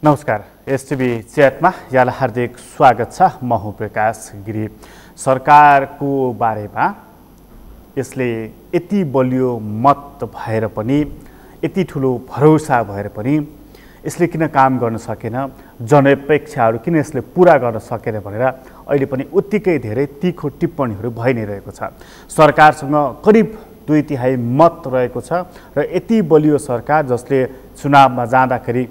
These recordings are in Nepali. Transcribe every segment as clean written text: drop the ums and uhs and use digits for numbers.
नमस्कार एसटीभी च्याटमा यहाँलाई हार्दिक स्वागत छ। म हुँ प्रकाश गिरी। सरकारको बारेमा यसले यति बलियो मत भएर पनि यति ठुलो भरोसा भएर पनि यसले किन काम गर्न सकेन, जनअपेक्षाहरू किन यसले पूरा गर्न सकेन भनेर अहिले पनि उत्तिकै धेरै तीखो टिप्पणीहरू भइ नै रहेको छ। सरकारसँग करिब 2/3 मत रहेको छ र यति बलियो सरकार जसले चुनावमा जाँदाखेरि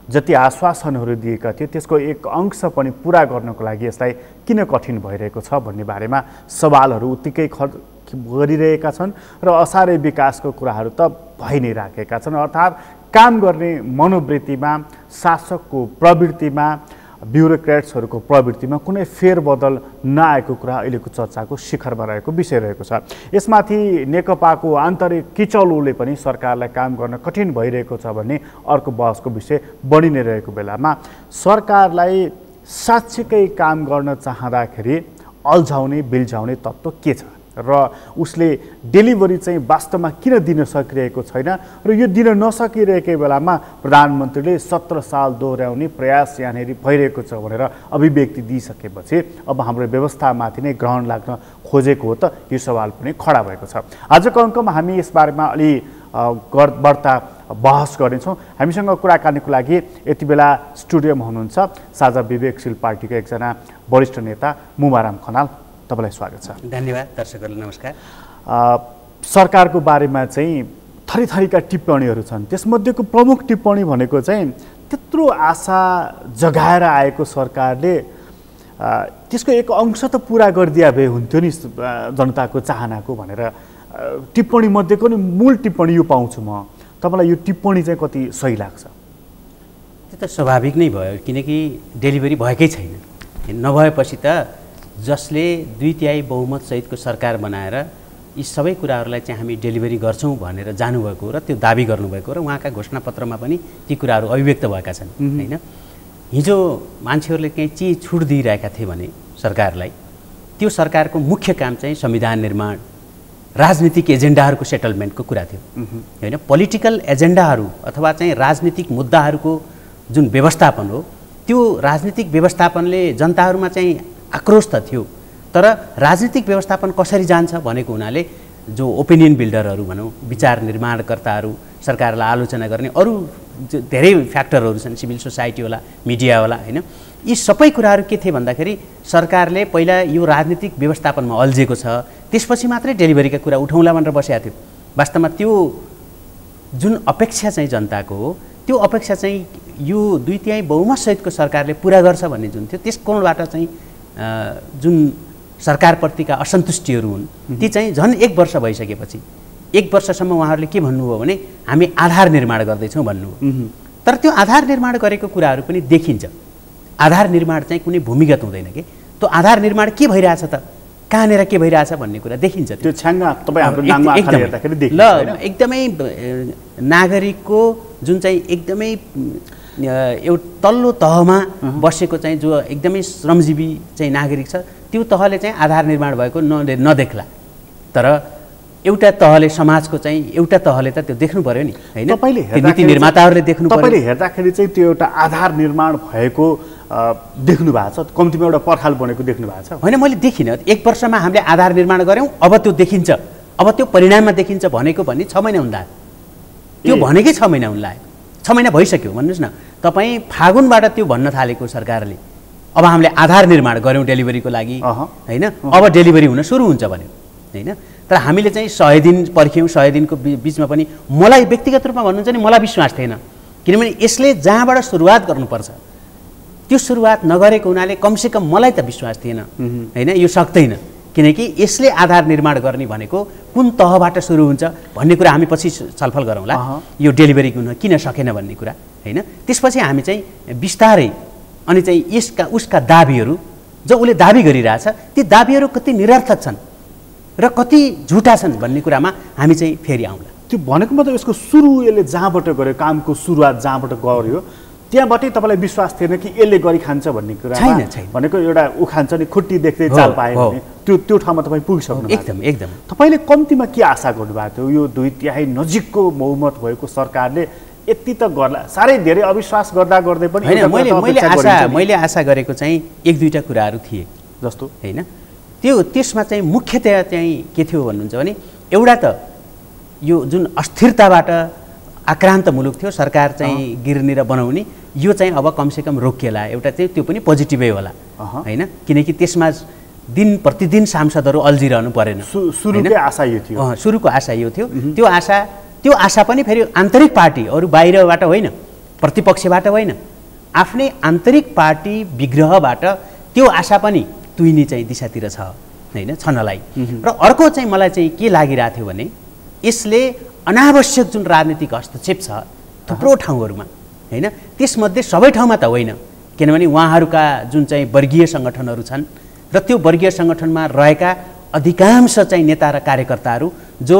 जति आश्वासनहरू दिएका थिए त्यसको एक अंश पनि पूरा गर्नको लागि यसलाई किन कठिन भइरहेको छ भन्ने बारेमा सवालहरू उत्तिकै गरिरहेका छन् र असारे विकासको कुराहरू त भइ नै राखेका छन्। अर्थात् काम गर्ने मनोवृत्तिमा, शासकको प्रवृत्तिमा, ब्युरोक्रेट्सहरूको प्रवृत्तिमा कुनै फेरबदल नआएको कुरा अहिलेको चर्चाको शिखरमा रहेको विषय रहेको छ। यसमाथि नेकपाको आन्तरिक किचलोले पनि सरकारलाई काम गर्न कठिन भइरहेको छ भन्ने अर्को बहसको विषय बढी नै रहेको बेलामा सरकारलाई साँच्चीकै काम गर्न चाहँदाखेरि अल्झाउने बिल्झाउने तत्त्व के छ र उसले डेलिभरी चाहिँ वास्तवमा किन दिन सकिरहेको छैन र यो दिन नसकिरहेकै बेलामा प्रधानमन्त्रीले 17 साल दोहोऱ्याउने प्रयास यहाँनिर भइरहेको छ भनेर अभिव्यक्ति दिइसकेपछि अब हाम्रो व्यवस्थामाथि नै ग्रहण लाग्न खोजेको हो त यो सवाल पनि खडा भएको छ। आजको अङ्कमा हामी यसबारेमा अलि बढ्ता बहस गर्नेछौँ। हामीसँग कुराकानीको लागि यति बेला स्टुडियोमा हुनुहुन्छ साझा विवेकशील पार्टीका एकजना वरिष्ठ नेता मुमाराम खनाल। तपाईलाई स्वागत छ। धन्यवाद। दर्शकहरूलाई नमस्कार। सरकारको बारेमा चाहिँ थरीथरीका टिप्पणीहरू छन्। त्यसमध्येको प्रमुख टिप्पणी भनेको चाहिँ त्यत्रो आशा जगाएर आएको सरकारले त्यसको एक अंश त पुरा गरिदिया भए हुन्थ्यो नि जनताको चाहनाको भनेर टिप्पणी मध्येको नि मूल टिप्पणी यो पाउँछु म। तपाईँलाई यो टिप्पणी चाहिँ कति सही लाग्छ? त्यो त स्वाभाविक नै भयो, किनकि डेलिभरी भएकै छैन। नभएपछि त जसले 2/3 बहुमत सहितको सरकार बनाएर यी सबै कुराहरूलाई चाहिँ हामी डेलिभरी गर्छौँ भनेर जानुभएको र त्यो दाबी गर्नुभएको र उहाँका घोषणापत्रमा पनि ती कुराहरू अभिव्यक्त भएका छन् हैन। हिजो मान्छेहरूले केही चिज छुट दिइरहेका थिए भने सरकारलाई, त्यो सरकारको मुख्य काम चाहिँ संविधान निर्माण, राजनीतिक एजेन्डाहरूको सेटलमेन्टको कुरा थियो हैन। पोलिटिकल एजेन्डाहरू अथवा चाहिँ राजनीतिक मुद्दाहरूको जुन व्यवस्थापन हो, त्यो राजनीतिक व्यवस्थापनले जनताहरूमा चाहिँ आक्रोश त थियो, तर राजनीतिक व्यवस्थापन कसरी जान्छ भनेको हुनाले जो ओपिनियन बिल्डरहरू भनौँ, विचार निर्माणकर्ताहरू, सरकारलाई आलोचना गर्ने अरू धेरै फ्याक्टरहरू छन्, सिभिल सोसाइटीवाला, मिडियावाला हैन। यी सबै कुराहरू के थिए भन्दाखेरि सरकारले पहिला यो राजनीतिक व्यवस्थापनमा अल्झेको छ, त्यसपछि मात्रै डेलिभरीका कुरा उठाउँला भनेर बसेको थियो। वास्तवमा त्यो जुन अपेक्षा चाहिँ जनताको हो, त्यो अपेक्षा चाहिँ यो 2/3 बहुमत सहितको सरकारले पुरा गर्छ भन्ने जुन थियो, त्यस कोणबाट चाहिँ जुन सरकारप्रतिका असन्तुष्टिहरू हुन् ती चाहिँ झन् 1 वर्ष भइसकेपछि 1 वर्षसम्म उहाँहरूले के भन्नुभयो भने हामी आधार निर्माण गर्दैछौँ भन्नुभयो। तर त्यो आधार निर्माण गरेको कुराहरू पनि देखिन्छ। आधार निर्माण चाहिँ कुनै भूमिगत हुँदैन कि त्यो आधार निर्माण के भइरहेछ त, कहाँनिर के भइरहेछ भन्ने कुरा देखिन्छ। त्यो छ्याङ्गा तपाईँ हाम्रो नाममा आँखाले हेर्दाखेरि देखिन्छ ल एकदमै नागरिकको जुन चाहिँ एकदमै एउटा तल्लो तहमा बसेको चाहिँ जो एकदमै श्रमजीवी चाहिँ नागरिक छ, त्यो तहले चाहिँ आधार निर्माण भएको नदेख्ला, तर एउटा तहले, समाजको चाहिँ एउटा तहले त त्यो देख्नु पर्यो नि हैन। नीति निर्माताहरूले देख्नु पर्यो। तपाईँले हेर्दाखेरि चाहिँ त्यो एउटा आधार निर्माण भएको देख्नु भएको छ, कम्तीमा एउटा पर्खाल बनेको देख्नु भएको छ? होइन, मैले देखिनँ। 1 वर्षमा हामीले आधार निर्माण गऱ्यौँ, अब त्यो देखिन्छ, अब त्यो परिणाममा देखिन्छ भनेको भन्ने 6 महिना हुन लाग्यो। त्यो भनेकै 6 महिना हुन लाग्यो, 6 महिना भइसक्यो। भन्नुहोस् न, तपाईँ फागुनबाट त्यो भन्न थालेको सरकारले अब हामीले आधार निर्माण गऱ्यौँ डेलिभरीको लागि हैन, अब डेलिभरी हुन सुरु हुन्छ भन्यो हैन। तर हामीले चाहिँ 100 दिन पर्ख्यौँ। 100 दिनको बिचमा पनि मलाई व्यक्तिगत रूपमा भन्नुहुन्छ नि मलाई विश्वास थिएन, किनभने यसले जहाँबाट सुरुवात गर्नुपर्छ त्यो सुरुवात नगरेको हुनाले कमसेकम मलाई त विश्वास थिएन हैन, यो सक्दैन। किनकि यसले आधार निर्माण गर्ने भनेको कुन तहबाट सुरु हुन्छ भन्ने कुरा हामी पछि छलफल गरौँला। यो डेलिभरी किन सकेन भन्ने कुरा हैन। त्यसपछि हामी चाहिँ बिस्तारै अनि चाहिँ उसका दाबीहरू जो उसले दाबी गरिरहेछ, ती दाबीहरू कति निरर्थक छन् र कति झुटा छन् भन्ने कुरामा हामी चाहिँ फेरि आउँला। त्यो भनेको मतलब यसको सुरु यसले जहाँबाट गर्यो, कामको सुरुवात जहाँबाट गर्यो त्यहाँबाटै तपाईँलाई विश्वास थिएन कि यसले गरी खान्छ भन्ने कुरा? छैन। भनेको एउटा उखान्छ नि, खुट्टी देख्दै चाल पायो भने त्यो ठाउँमा तपाईँ पुगिसक्नु। एकदम। तपाईँले कम्तीमा के आशा गर्नुभएको थियो? यो 2/3 नजिकको बहुमत भएको सरकारले यति त गर्ला, साह्रै धेरै अविश्वास गर्दा गर्दै पनि होइन, मैले आशा गरेको चाहिँ एक दुईवटा कुराहरू थिए जस्तो होइन। त्यसमा चाहिँ मुख्यतया चाहिँ के थियो भन्नुहुन्छ भने एउटा त यो जुन अस्थिरताबाट आक्रान्त मुलुक थियो सरकार चाहिँ गिर्नेर बनाउने, यो चाहिँ अब कमसेकम रोकिएला, एउटा चाहिँ त्यो पनि पोजिटिभै होला होइन, किनकि त्यसमा दिन प्रतिदिन सांसदहरू अल्झिरहनु परेन। सुरुको आशा यो थियो, सुरुको आशा यो थियो। त्यो आशा पनि फेरि आन्तरिक पार्टी, अरू बाहिरबाट होइन, प्रतिपक्षबाट होइन, आफ्नै आन्तरिक पार्टी विग्रहबाट त्यो आशा पनि तुइने चाहिँ दिशातिर छ होइन, छनलाई। र अर्को चाहिँ मलाई चाहिँ के लागिरहेको थियो भने यसले अनावश्यक जुन राजनीतिक हस्तक्षेप छ थुप्रो ठाउँहरूमा होइन, त्यसमध्ये सबै ठाउँमा त होइन, किनभने उहाँहरूका जुन चाहिँ वर्गीय सङ्गठनहरू छन् र त्यो वर्गीय सङ्गठनमा रहेका अधिकांश चाहिँ नेता र कार्यकर्ताहरू जो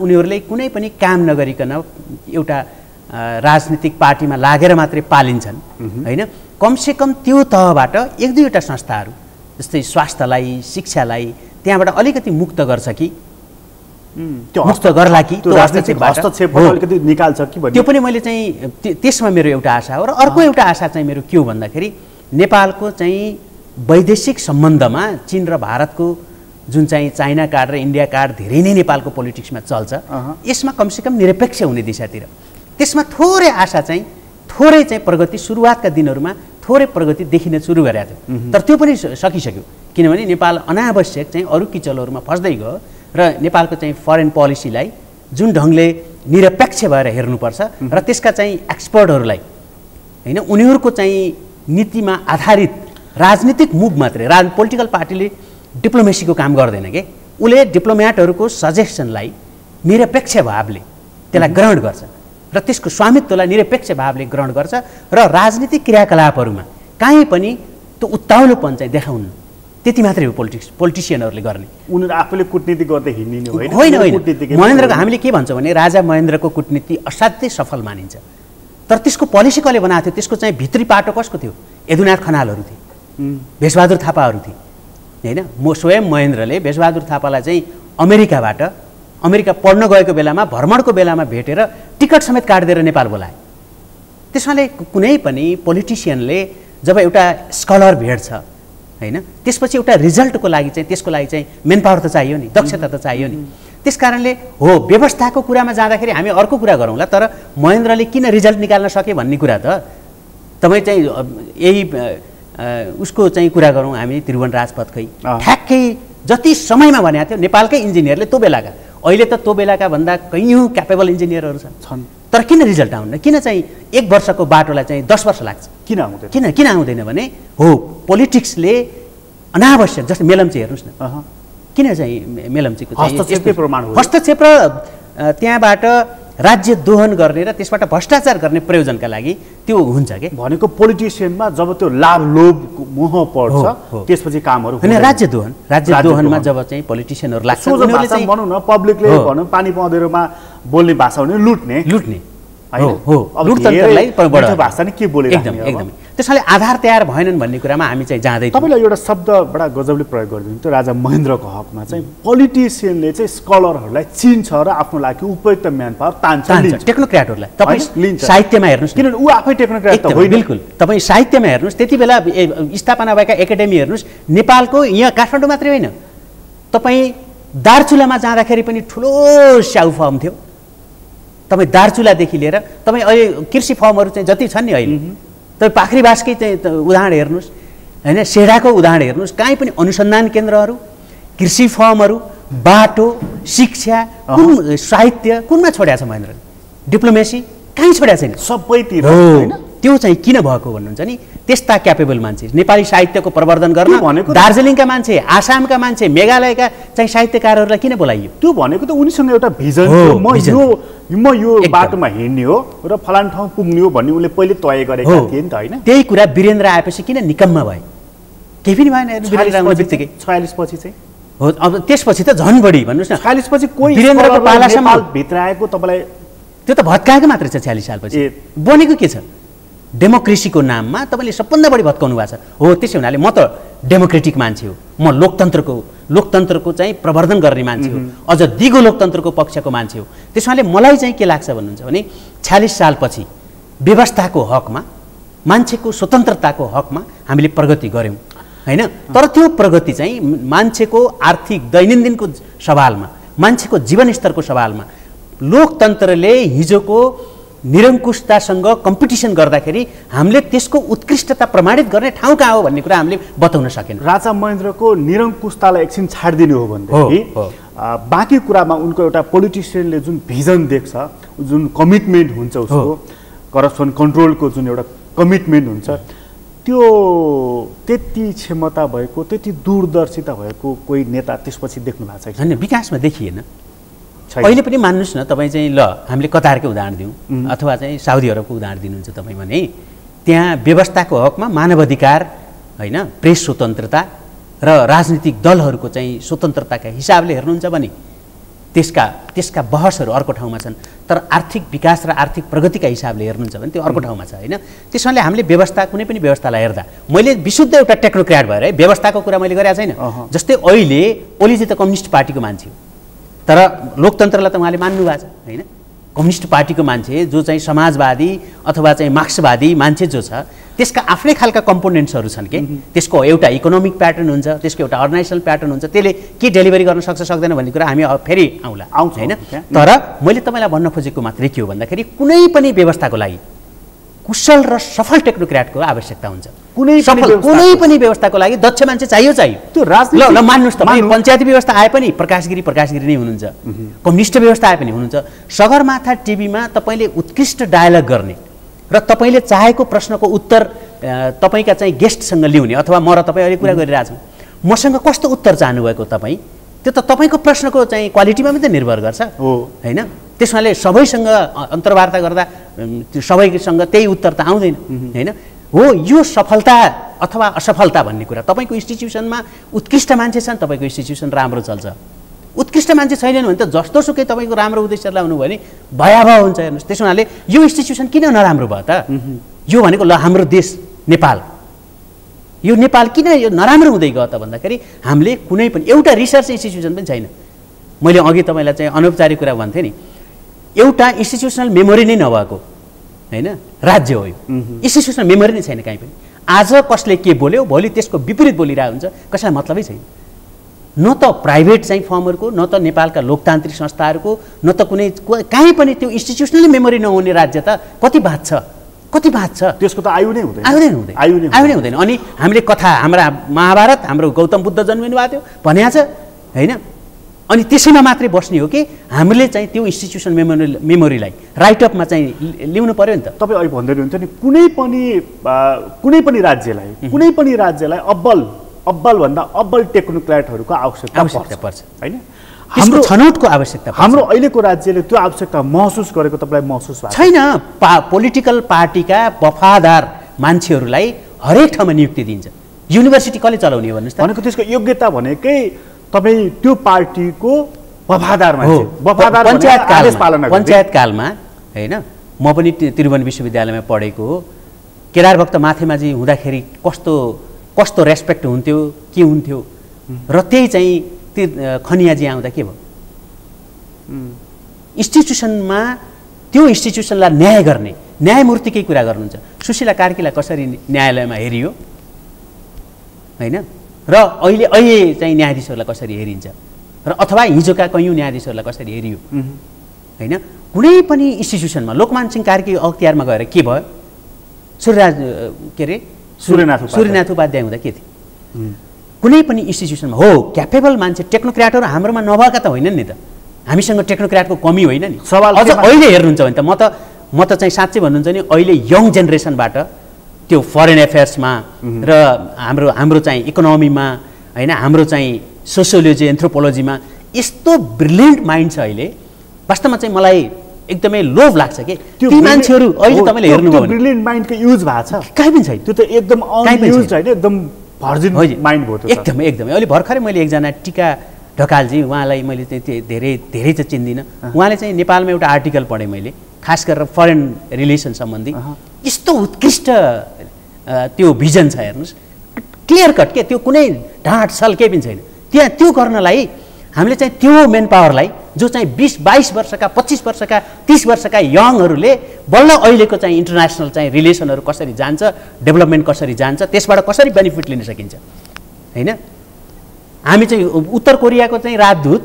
उनीहरूले कुनै पनि काम नगरिकन एउटा राजनीतिक पार्टीमा लागेर मात्रै पालिन्छन् होइन, कमसेकम त्यो तहबाट एक दुईवटा संस्थाहरू जस्तै स्वास्थ्यलाई, शिक्षालाई त्यहाँबाट अलिकति मुक्त गर्छ कि, मुक्त गर्ला कि, त्यो अलिकति निकाल्छ कि, त्यो पनि मैले चाहिँ त्यसमा मेरो एउटा आशा हो। र अर्को एउटा आशा चाहिँ मेरो के हो भन्दाखेरि नेपालको चाहिँ वैदेशिक सम्बन्धमा चीन र भारतको जुन चाहिँ चाइना कार्ड र इन्डिया कार्ड धेरै नै नेपालको पोलिटिक्समा चल्छ, यसमा कमसेकम निरपेक्ष हुने दिशातिर त्यसमा थोरै आशा चाहिँ, थोरै चाहिँ प्रगति सुरुवातका दिनहरूमा थोरै प्रगति देखिन सुरु गरेको थियो। तर त्यो पनि सकिसक्यो, किनभने नेपाल अनावश्यक चाहिँ अरू किचलहरूमा फस्दै गयो र नेपालको चाहिँ फरेन पोलिसीलाई जुन ढङ्गले निरपेक्ष भएर हेर्नुपर्छ र त्यसका चाहिँ एक्सपर्टहरूलाई होइन, उनीहरूको चाहिँ नीतिमा आधारित राजनीतिक मुभ मात्रै, पोलिटिकल पार्टीले डिप्लोमेसीको काम गर्दैन के, उसले डिप्लोमेटहरूको सजेसनलाई निरपेक्ष भावले त्यसलाई ग्रहण गर्छ र त्यसको स्वामित्वलाई निरपेक्ष भावले ग्रहण गर्छ र राजनीतिक क्रियाकलापहरूमा काहीँ पनि त्यो उत्ताउलोपन चाहिँ देखाउनु, त्यति मात्रै हो पोलिटिसियनहरूले गर्ने। उनीहरू आफूले कुटनीति गर्दै हिँड्ने होइन। महेन्द्रको हामीले के भन्छौँ भने राजा महेन्द्रको कुटनीति असाध्यै सफल मानिन्छ, तर त्यसको पोलिसी कसले बनाएको थियो, त्यसको चाहिँ भित्री पाटो कसको थियो? यदुनाथ खनालहरू थिए, भेषबहादुर थापाहरू थिए होइन। स्वयं महेन्द्रले भेषबहादुर थापालाई चाहिँ अमेरिका पढ्न गएको बेलामा, भ्रमणको बेलामा भेटेर टिकट समेत काटिदिएर नेपाल बोलाए। त्यसमाले कुनै पनि पोलिटिसियनले जब एउटा स्कलर भेट्छ होइन, त्यसपछि एउटा रिजल्टको लागि चाहिँ त्यसको लागि चाहिँ मेन पावर त चाहियो नि, दक्षता त चाहियो नि। त्यस कारणले हो व्यवस्थाको कुरामा जाँदाखेरि हामी अर्को कुरा गरौँला, तर महेन्द्रले किन रिजल्ट निकाल्न सके भन्ने कुरा त तपाईँ चाहिँ यही उसको चाहिँ कुरा गरौँ हामी, त्रिभुवन राजपथकै ठ्याक्कै जति समयमा भनेको थियो नेपालकै इन्जिनियरले त्यो बेलाका, अहिले त त्यो बेलाका भन्दा कैयौँ क्यापेबल इन्जिनियरहरू छन्, तर किन रिजल्ट आउँदैन? किन चाहिँ 1 वर्षको बाटोलाई चाहिँ 10 वर्ष लाग्छ? किन आउँदैन भने हो पोलिटिक्सले अनावश्यक, जस्तै मेलम्ची हेर्नुहोस् न, किन चाहिँ मेलम्चीको हस्तक्षेप र त्यहाँबाट राज्य दोहन गर्ने र त्यसबाट भ्रष्टाचार गर्ने प्रयोजनका लागि त्यो हुन्छ के भनेको पोलिटिसियनमा जब त्यो लाभ लोभ मोह पर्छ त्यसपछि कामहरू हैन। राज्य दोहनमा जब चाहिँ पोलिटिसियनहरू लाग्छ, उनीहरूले चाहिँ भनौँ न पब्लिकले भनौँ पानी पँधेरोमा बोल्ने भाषा भने लुट्ने लुटतन्त्रलाई बढाउने भाषा नि के बोले एकदमै। त्यसैले आधार तयार भएनन् भन्ने कुरामा हामी चाहिँ जाँदै थियौँ। तपाईँलाई एउटा शब्द बडा गजबले प्रयोग गरिदिनु त्यो राजा महेन्द्रको हकमा चाहिँ पोलिटिसियनले चाहिँ स्कलरहरूलाई चिन्छ र आफ्नो लागि उपयुक्त म्यान पावर तान्छ, टेक्नोक्र्याटहरूलाई। तपाईँ साहित्यमा हेर्नुहोस्, किनभने ऊ आफै टेक्नोक्र्याट त होइन। बिल्कुल, तपाईँ साहित्यमा हेर्नुहोस्, त्यति बेला स्थापना भएका एकाडेमी हेर्नुहोस्, नेपालको यहाँ काठमाडौँ मात्रै होइन, तपाईँ दार्चुलामा जाँदाखेरि पनि ठुलो स्याउ फर्म थियो। तपाईँ दार्चुलादेखि लिएर तपाईँ अहिले कृषि फर्महरू चाहिँ जति छन् नि अहिले, तपाईँ पाखरीबासकै चाहिँ उदाहरण हेर्नुहोस् होइन, सेडाको उदाहरण हेर्नुहोस्, कहीँ पनि अनुसन्धान केन्द्रहरू, कृषि फर्महरू, बाटो, शिक्षा, कुन साहित्य कुनमा छोड्या छ महेन्द्रले? डिप्लोमेसी कहीँ छोड्या छैन, सबैतिर होइन। त्यो चाहिँ किन भएको भन्नुहुन्छ नि, त्यस्ता क्यापेबल मान्छे नेपाली साहित्यको प्रवर्धन गर्न दार्जिलिङका मान्छे, आसामका मान्छे, मेघालयका चाहिँ साहित्यकारहरूलाई किन बोलाइयो? त्यो भनेको त उनीसँग एउटा भिजन थियो, म यो बाटोमा हिँड्ने हो र फलान ठाउँ पुग्ने हो भन्ने उनले पहिले तय गरेका थिए नि त होइन। त्यही कुरा वीरेन्द्र आएपछि किन निकम्मा भए? केही पनि भएन वीरेन्द्र आउने बित्तिकै। 46 पछि चाहिँ हो, अब त्यसपछि त झन् बढी भन्नुहोस् न। 46 पछि कोही वीरेन्द्रको पालासम्म भित्र आएको तपाईँलाई त्यो त भत्काएको मात्रै छ। 46 सालपछि बनेको के छ? डेमोक्रेसीको नाममा तपाईँले सबभन्दा बढी भत्काउनु भएको छ। हो, त्यसो हुनाले म त डेमोक्रेटिक मान्छे हो, म लोकतन्त्रको लोकतन्त्रको चाहिँ प्रवर्धन गर्ने मान्छे हो, अझ दिगो लोकतन्त्रको पक्षको मान्छे हो। त्यसमाले मलाई चाहिँ के लाग्छ भन्नुहुन्छ भने 46 सालपछि व्यवस्थाको हकमा, मान्छेको स्वतन्त्रताको हकमा हामीले प्रगति गऱ्यौँ हैन। तर त्यो प्रगति चाहिँ मान्छेको आर्थिक दैनन्दिनको सवालमा, मान्छेको जीवनस्तरको सवालमा लोकतन्त्रले हिजोको निरङ्कुशतासँग कम्पिटिसन गर्दाखेरि हामीले त्यसको उत्कृष्टता प्रमाणित गर्ने ठाउँ कहाँ हो भन्ने कुरा हामीले बताउन सकेन। राजा महेन्द्रको निरङ्कुशतालाई एकछिन छाडिदिनु हो भनेदेखि बाँकी कुरामा उनको एउटा पोलिटिसियनले जुन भिजन देख्छ, जुन कमिटमेन्ट हुन्छ, उसको करप्सन कन्ट्रोलको जुन एउटा कमिटमेन्ट हुन्छ, त्यो त्यति क्षमता भएको, त्यति दूरदर्शिता भएको कोही नेता त्यसपछि देख्नु भएको छ? होइन, विकासमा देखिएन। अहिले पनि मान्नुहोस् न, तपाईँ चाहिँ ल हामीले कतारकै उदाहरण दिउँ अथवा चाहिँ साउदी अरबको उदाहरण दिनुहुन्छ तपाईँ भने, त्यहाँ व्यवस्थाको हकमा मानवाधिकार होइन, प्रेस स्वतन्त्रता र राजनीतिक दलहरूको चाहिँ स्वतन्त्रताका हिसाबले हेर्नुहुन्छ भने त्यसका बहसहरू अर्को ठाउँमा छन्। तर आर्थिक विकास र आर्थिक प्रगतिका हिसाबले हेर्नुहुन्छ भने त्यो अर्को ठाउँमा छ होइन। त्यसैले हामीले व्यवस्था, कुनै पनि व्यवस्थालाई हेर्दा, मैले विशुद्ध एउटा टेक्नोक्र्याट भएर है व्यवस्थाको कुरा मैले गरेको छैन। जस्तै अहिले ओलीजी त कम्युनिस्ट पार्टीको मान्छे हो, तर लोकतन्त्रलाई त उहाँले मान्नु भएको छ होइन। कम्युनिस्ट पार्टीको मान्छे जो चाहिँ समाजवादी अथवा चाहिँ मार्क्सवादी मान्छे जो छ, त्यसका आफ्नै खालका कम्पोनेन्ट्सहरू छन् के। त्यसको एउटा इकोनोमिक प्याटर्न हुन्छ, त्यसको एउटा अर्गनाइजेसनल प्याटर्न हुन्छ, त्यसले के डेलिभरी गर्न सक्छ सक्दैन भन्ने कुरा हामी फेरि आउँला होइन। तर मैले तपाईँलाई भन्न खोजेको मात्रै के हो भन्दाखेरि कुनै पनि व्यवस्थाको लागि कुशल र सफल टेक्नोक्र्याटको आवश्यकता हुन्छ। कुनै पनि व्यवस्थाको लागि दक्ष मान्छे चाहियो। त्यो राजनीति ल मान्नुहोस्, तपाईँ पञ्चायती व्यवस्था आए पनि प्रकाशगिरी नै हुनुहुन्छ, कम्युनिस्ट व्यवस्था आए पनि हुनुहुन्छ। सगरमाथा टिभीमा तपाईँले उत्कृष्ट डायलग गर्ने र तपाईँले चाहेको प्रश्नको उत्तर तपाईँका चाहिँ गेस्टसँग ल्याउने, अथवा म र तपाईँ अहिले कुरा गरिरहेछौँ, मसँग कस्तो उत्तर चाहनुभएको तपाईँ, त्यो त तपाईँको प्रश्नको चाहिँ क्वालिटीमा मात्रै निर्भर गर्छ होइन। त्यसमाले सबैसँग अन्तर्वार्ता गर्दा सबैसँग त्यही उत्तर त आउँदैन होइन। हो, यो सफलता अथवा असफलता भन्ने कुरा, तपाईँको इन्स्टिट्युसनमा उत्कृष्ट मान्छे छन्, तपाईँको इन्स्टिट्युसन राम्रो चल्छ। उत्कृष्ट मान्छे छैनन् भने त जस्तोसुकै तपाईँको राम्रो उद्देश्य लगाउनु भयो भने भयावह हुन्छ। हेर्नुहोस्, त्यसो हुनाले यो इन्स्टिट्युसन किन नराम्रो भयो त? यो भनेको ल हाम्रो देश नेपाल, यो नेपाल किन यो नराम्रो हुँदै गयो त भन्दाखेरि हामीले कुनै पनि एउटा रिसर्च इन्स्टिट्युसन पनि छैन। मैले अघि तपाईँलाई चाहिँ अनौपचारिक कुरा भन्थेँ नि, एउटा इन्स्टिट्युसनल मेमोरी नै नभएको होइन राज्य हो यो। इन्स्टिट्युसनल मेमोरी नै छैन कहीँ पनि। आज कसले के बोल्यो, भोलि त्यसको विपरीत बोलिरहेको हुन्छ, कसैलाई मतलबै छैन। न त प्राइभेट चाहिँ फर्महरूको, न त नेपालका लोकतान्त्रिक संस्थाहरूको, न त कुनै कहीँ पनि त्यो इन्स्टिट्युसनली मेमोरी नहुने राज्य त कति बात छ, कति बात छ। त्यसको त आयु नै हुँदैन। अनि हामीले कथा, हाम्रा महाभारत, हाम्रो गौतम बुद्ध जन्मिनु भएको थियो भनेको छ होइन। अनि त्यसैमा मात्रै बस्ने हो कि हामीले चाहिँ त्यो इन्स्टिट्युसन मेमोरीलाई राइटअपमा चाहिँ ल्याउनु पर्यो नि त। तपाईँ अहिले भन्दै हुनुहुन्छ नि, कुनै पनि राज्यलाई अब्बलभन्दा अब्बल टेक्नोक्र्याटहरूको आवश्यकता पर्छ होइन। हाम्रो छनौटको आवश्यकता पर्छ। हाम्रो अहिलेको राज्यले त्यो आवश्यकता महसुस गरेको तपाईँलाई महसुस भएको छैन? पोलिटिकल पार्टीका वफादार मान्छेहरूलाई हरेक ठाउँमा नियुक्ति दिन्छ। युनिभर्सिटी कसले चलाउने हो भन्नुहोस् त? भनेको त्यसको योग्यता भनेकै तपाईँ त्यो पार्टीको वफादार मान्छे, पञ्चायतकालमा होइन। म पनि त्रिभुवन विश्वविद्यालयमा पढेको हो। केदार भक्त माथेमाझी हुँदाखेरि कस्तो रेस्पेक्ट हुन्थ्यो, के हुन्थ्यो, र त्यही चाहिँ खनियाजी आउँदा के भयो? इन्स्टिट्युसनमा त्यो इन्स्टिट्युसनलाई न्याय गर्ने न्यायमूर्तिकै कुरा गर्नुहुन्छ। सुशीला कार्कीलाई कसरी न्यायालयमा हेरियो होइन, र अहिले चाहिँ न्यायाधीशहरूलाई कसरी हेरिन्छ, र अथवा हिजोका कैयौँ न्यायाधीशहरूलाई कसरी हेरियो होइन। कुनै पनि इन्स्टिट्युसनमा लोकमान सिंह कार्की अख्तियारमा गएर के भयो? सूर्यनाथ उपाध्याय हुँदा के थियो? कुनै पनि इन्स्टिट्युसनमा हो क्यापेबल मान्छे, टेक्नोक्र्याटहरू हाम्रोमा नभएका त होइनन् नि त। हामीसँग टेक्नोक्र्याटको कमी होइन नि। सवाल अझ अहिले हेर्नुहुन्छ भने त म त चाहिँ साँच्चै भन्नुहुन्छ नि, अहिले यङ जेनेरेसनबाट त्यो फरेन एफेयर्समा र हाम्रो चाहिँ इकोनोमीमा होइन, हाम्रो चाहिँ सोसियोलोजी, एन्थ्रोपोलोजीमा यस्तो ब्रिलियन्ट माइन्ड छ अहिले। वास्तवमा चाहिँ मलाई एकदमै लोभ लाग्छ कि ती मान्छेहरू अहिले तपाईँले हेर्नुभयो भने ब्रिलियन्ट माइन्डको युज भएको छ? कहीँ पनि छैन। त्यो त एकदम अनयुज्ड होइन, एकदम भर्जिन माइन्ड भयो त्यो। एकदमै। अहिले भर्खरै मैले एकजना टिका ढकालजी, उहाँलाई मैले चाहिँ धेरै चाहिँ चिन्दिनँ। उहाँले चाहिँ नेपालमा एउटा आर्टिकल पढेँ मैले, खास गरेर फरेन रिलेसन सम्बन्धी। यस्तो उत्कृष्ट त्यो भिजन छ हेर्नुहोस्, क्लियर कट के, त्यो कुनै ढाँट सल केही पनि छैन। त्यहाँ त्यो गर्नलाई हामीले चाहिँ त्यो मेन पावरलाई जो चाहिँ 20-22 वर्षका 25 वर्षका 30 वर्षका यङहरूले बल्ल अहिलेको चाहिँ इन्टरनेसनल चाहिँ रिलेसनहरू कसरी जान्छ, डेभलपमेन्ट कसरी जान्छ, त्यसबाट कसरी बेनिफिट लिन सकिन्छ हैन। हामी चाहिँ उत्तर कोरियाको चाहिँ राजदूत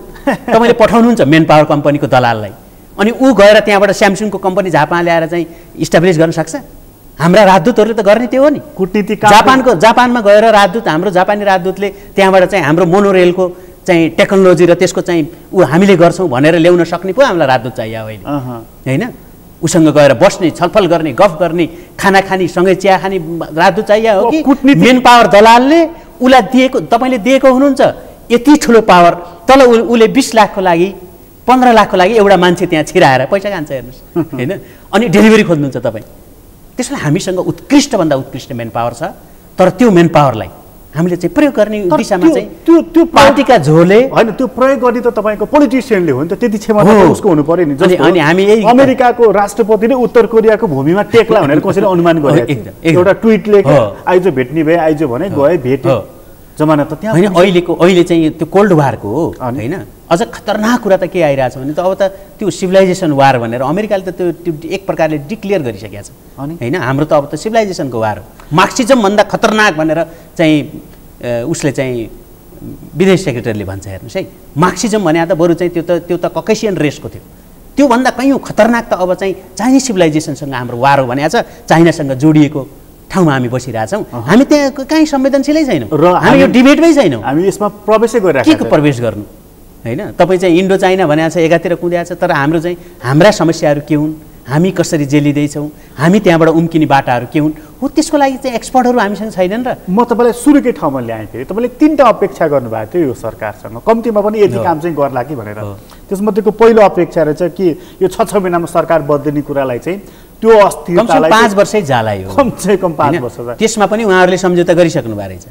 तपाईँले पठाउनुहुन्छ मेन पावर कम्पनीको दलाललाई, अनि ऊ गएर त्यहाँबाट स्यामसङको कम्पनी झापामा ल्याएर चाहिँ इस्टाब्लिस गर्न सक्छ? हाम्रा राजदूतहरूले त गर्ने त्यो हो नि। कूटनीतिक जापानमा गएर राजदूत, हाम्रो जापानी राजदूतले त्यहाँबाट चाहिँ हाम्रो मोनोरेलको चाहिँ टेक्नोलोजी र त्यसको चाहिँ ऊ हामीले गर्छौँ भनेर ल्याउन सक्ने पो हामीलाई राजदूत चाहियो अहिले हैन। उसँग गएर बस्ने, छलफल गर्ने, गफ गर्ने, खाना खाने, सँगै चिया खाने राजदूत चाहियो हो कि मेन पावर दलालले उसलाई दिएको, तपाईँले दिएको हुनुहुन्छ यति ठुलो पावर, तल उसले 20 लाखको लागि 15 लाखको लागि एउटा मान्छे त्यहाँ छिराएर पैसा खान्छ हेर्नुहोस् हैन। अनि डेलिभरी खोज्नुहुन्छ तपाईँ। त्यसैले हामीसँग उत्कृष्टभन्दा उत्कृष्ट मेन पावर छ, तर त्यो मेन पावरलाई हामीले चाहिँ प्रयोग गर्ने दिशामा चाहिँ त्यो पार्टीका झोले होइन, त्यो प्रयोग गर्ने त तपाईँको पोलिटिसियनले हो नि त, त्यति क्षमता उसको हुनु पर्यो नि। अनि हामी यही अमेरिकाको राष्ट्रपतिले उत्तर कोरियाको भूमिमा टेक्ला भनेर कसैले अनुमान गरेको एउटा ट्विट लेखे, आइज भेट्ने भए आइज भने गए भेटे, जमाना त त्यहाँ होइन। अहिले चाहिँ त्यो कोल्ड वारको हो होइन। अझ खतरनाक कुरा त के आइरहेछ भने त अब त त्यो सिभिलाइजेसन वार भनेर अमेरिकाले त त्यो एक प्रकारले डिक्लेयर गरिसकेको छ होइन। हाम्रो त अब त सिभिलाइजेसनको वार हो, मार्क्सिजमभन्दा खतरनाक भनेर चाहिँ उसले चाहिँ विदेश सेक्रेटरीले भन्छ हेर्नुहोस् है। मार्क्सिजम भने त बरु चाहिँ त्यो त ककेसियन रेसको थियो, त्योभन्दा कयौँ खतरनाक त अब चाहिँ चाइनिज सिभिलाइजेसनसँग हाम्रो वार हो भनेको छ। चाइनासँग जोडिएको ठाउँमा हामी बसिरहेछौँ, हामी त्यहाँ कहीँ संवेदनशीलै छैनौँ र हामी यो डिबेटमै छैनौँ, हामी यसमा प्रवेशै गरिरहेको के प्रवेश गर्नु हैन। तपाईँ चाहिँ इन्डो चाइना भनेको छ, एकातिर कुदिएको छ, तर हाम्रो चाहिँ हाम्रा समस्याहरू के हुन्, हामी कसरी जेलिँदैछौँ, हामी त्यहाँबाट उम्किने बाटाहरू के हुन् हो, त्यसको लागि चाहिँ एक्सपर्टहरू हामीसँग छैनन्। र म तपाईँलाई सुरुकै ठाउँमा ल्याएँ, फेरि तपाईँले 3टा अपेक्षा गर्नुभएको थियो यो सरकारसँग, कम्तीमा पनि यति काम चाहिँ गर्ला कि भनेर। त्यसमध्येको पहिलो अपेक्षा रहेछ कि यो 6 महिनामा सरकार बदलिने कुरालाई चाहिँ त्यो अस्थिरतालाई 5 वर्षै जाला यो, कमसेकम 5 वर्ष, त्यसमा पनि उहाँहरूले सम्झौता गरिसक्नु भएको रहेछ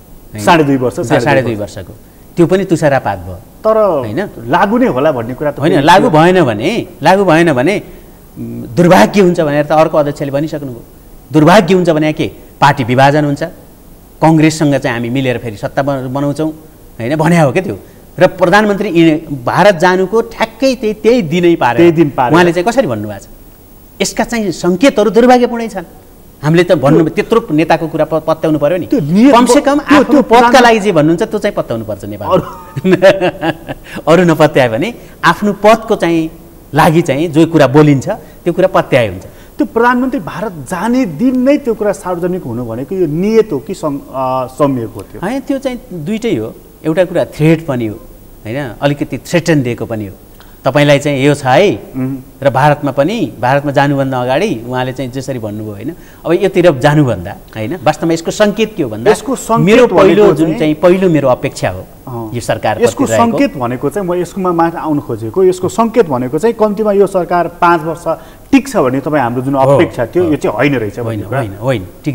2.5 वर्ष, 2.5 वर्षको, त्यो पनि तुषारापात भयो। तर होइन लागु नै होला भन्ने कुरा त होइन। लागु भएन भने दुर्भाग्य हुन्छ भनेर त अर्को अध्यक्षले भनिसक्नुभयो। दुर्भाग्य हुन्छ भने के, पार्टी विभाजन हुन्छ, कङ्ग्रेससँग चाहिँ हामी मिलेर फेरि सत्ता बनाउँछौँ होइन भन्या हो क्या त्यो। र प्रधानमन्त्री भारत जानुको ठ्याक्कै त्यही दिनै पारे, उहाँले चाहिँ कसरी भन्नुभएको छ। यसका चाहिँ सङ्केतहरू दुर्भाग्यपूर्णै छन्। हामीले त भन्नु त्यत्रो नेताको कुरा पत्याउनु पर्यो नि, कमसेकम आफ्नो पदका लागि जे भन्नुहुन्छ त्यो चाहिँ पत्याउनु पर्छ नेपालमा। अरू नपत्यायो भने आफ्नो पदको चाहिँ लागि चाहिँ जो कुरा बोलिन्छ त्यो कुरा पत्याए हुन्छ। त्यो प्रधानमन्त्री भारत जाने दिन नै त्यो कुरा सार्वजनिक हुनु भनेको यो नियत हो कि संयोग हो? त्यो होइन, त्यो चाहिँ दुइटै हो। एउटा कुरा थ्रेट पनि हो होइन, अलिकति थ्रेटन दिएको पनि हो। तपाईलाई चाहिँ यो छ है र भारतमा जानुभन्दा अगाडि उहाँले चाहिँ जसरी भन्नुभयो होइन, अब योतिर जानुभन्दा होइन, वास्तवमा यसको सङ्केत के हो भन्दा मेरो पहिलो मेरो अपेक्षा हो यो सरकार। यसको सङ्केत भनेको चाहिँ म यसकोमा माथि आउनु खोजेको, यसको सङ्केत भनेको चाहिँ कम्तीमा यो सरकार 5 वर्ष टिक्छ भन्ने तपाईँ हाम्रो जुन अपेक्षा थियो यो चाहिँ होइन रहेछ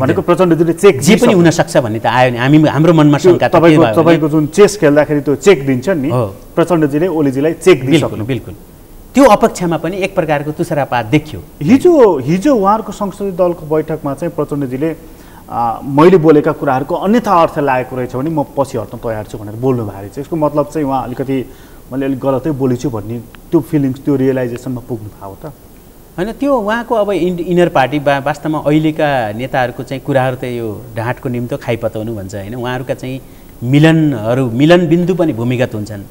भनेको प्रचण्डजीले चेक जे पनि हुन सक्छ भन्ने त आयो नि। हाम्रो मनमा शङ्का तपाईँको जुन चेस खेल्दाखेरि त्यो चेक दिन्छन् नि, प्रचण्डजीले ओलीजीलाई चेक दिइसक्नु। बिल्कुल त्यो अपेक्षामा पनि एक प्रकारको तुषारापात देखियो। हिजो उहाँहरूको संसदीय दलको बैठकमा चाहिँ प्रचण्डजीले मैले बोलेका कुराहरूको अन्यथा अर्थ लागेको रहेछ भने म पछि हट्न तयार छु भनेर बोल्नु भएको रहेछ। यसको मतलब चाहिँ उहाँ अलिकति मैले अलिक गलतै बोलेछु भन्ने त्यो फिलिङ्स, त्यो रियलाइजेसनमा पुग्नु भयो त होइन? त्यो उहाँको अब इनर पार्टी वास्तवमा अहिलेका नेताहरूको चाहिँ कुराहरू त यो ढाँटको निम्तो खाइपताउनु भन्छ होइन। उहाँहरूका चाहिँ मिलन बिन्दु पनि भूमिगत हुन्छन्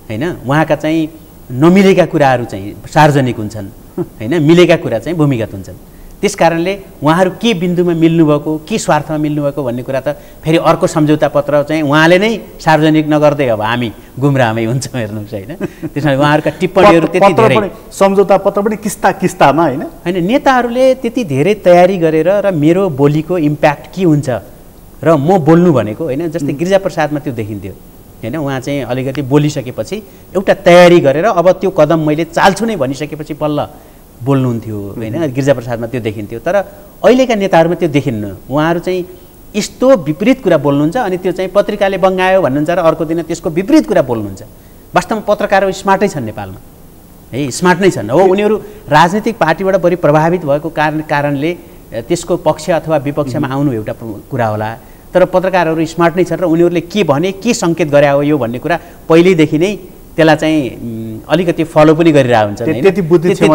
होइन। उहाँका चाहिँ नमिलेका कुराहरू चाहिँ सार्वजनिक हुन्छन् होइन, मिलेका कुरा चाहिँ भूमिगत हुन्छन्। त्यस कारणले उहाँहरू के बिन्दुमा मिल्नुभएको, के स्वार्थमा मिल्नुभएको भन्ने कुरा त फेरि अर्को सम्झौता पत्र चाहिँ उहाँले नै सार्वजनिक नगर्दै अब हामी गुमराहमै हुन्छौँ हेर्नुहोस् होइन। त्यसमा उहाँहरूका टिप्पणीहरू त्यति धेरै, सम्झौता पत्र पनि किस्तामा होइन, नेताहरूले त्यति धेरै तयारी गरेर र मेरो बोलीको इम्प्याक्ट के हुन्छ र म बोल्नु भनेको होइन। जस्तै गिरिजाप्रसादमा त्यो देखिन्थ्यो होइन, उहाँ चाहिँ अलिकति बोलिसकेपछि एउटा तयारी गरेर अब त्यो कदम मैले चाल्छु नै भनिसकेपछि बल्ल बोल्नुहुन्थ्यो होइन। गिरिजाप्रसादमा त्यो देखिन्थ्यो, तर अहिलेका नेताहरूमा त्यो देखिन्न। उहाँहरू चाहिँ यस्तो विपरीत कुरा बोल्नुहुन्छ अनि त्यो चाहिँ पत्रिकाले बङ्गायो भन्नुहुन्छ र अर्को दिन त्यसको विपरीत कुरा बोल्नुहुन्छ। वास्तवमा पत्रकारहरू स्मार्टै छन् नेपालमा है, स्मार्ट नै छन् हो। उनीहरू राजनीतिक पार्टीबाट बढी प्रभावित भएको कारणले त्यसको पक्ष अथवा विपक्षमा आउनु एउटा कुरा होला, तर पत्रकारहरू स्मार्ट नै छन् र उनीहरूले के भने के सङ्केत गरे हो यो भन्ने कुरा पहिल्यैदेखि नै त्यसलाई चाहिँ अलिकति फलो पनि गरिरहेको हुन्छ त्यति बुद्धि छ।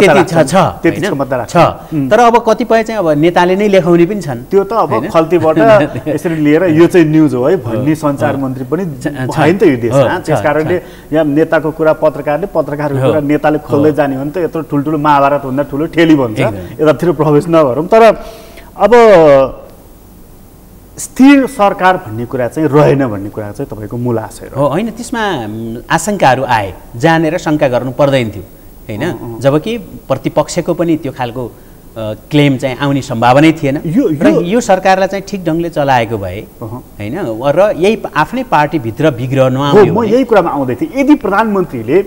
तर अब कतिपय चाहिँ अब नेताले नै लेखाउने पनि छन्। त्यो त अब खल्तीबाट यसरी लिएर यो चाहिँ न्युज हो है भन्ने सञ्चार मन्त्री पनि भयो नि त यो देशमा। त्यस कारणले यहाँ नेताको कुरा पत्रकारले, पत्रकारको कुरा नेताले खोल्दै जाने हो भने त यत्रो ठुल्ठुलो महाभारतभन्दा ठुलो ठेली भन्छ, यतातिर प्रवेश नगरौँ। तर अब स्थिर सरकार भन्ने कुरा चाहिँ रहेन भन्ने कुरा चाहिँ तपाईँको मूल आशय हो होइन। त्यसमा आशंकाहरू आए, जानेर शङ्का गर्नु पर्दैन थियो होइन। जबकि प्रतिपक्षको पनि त्यो खालको क्लेम चाहिँ आउने सम्भावनै थिएन र यो सरकारलाई चाहिँ ठिक ढङ्गले चलाएको भए होइन र यही आफ्नै पार्टीभित्र विग्रह नआउने। म यही कुरामा आउँदै थिएँ, यदि प्रधानमन्त्रीले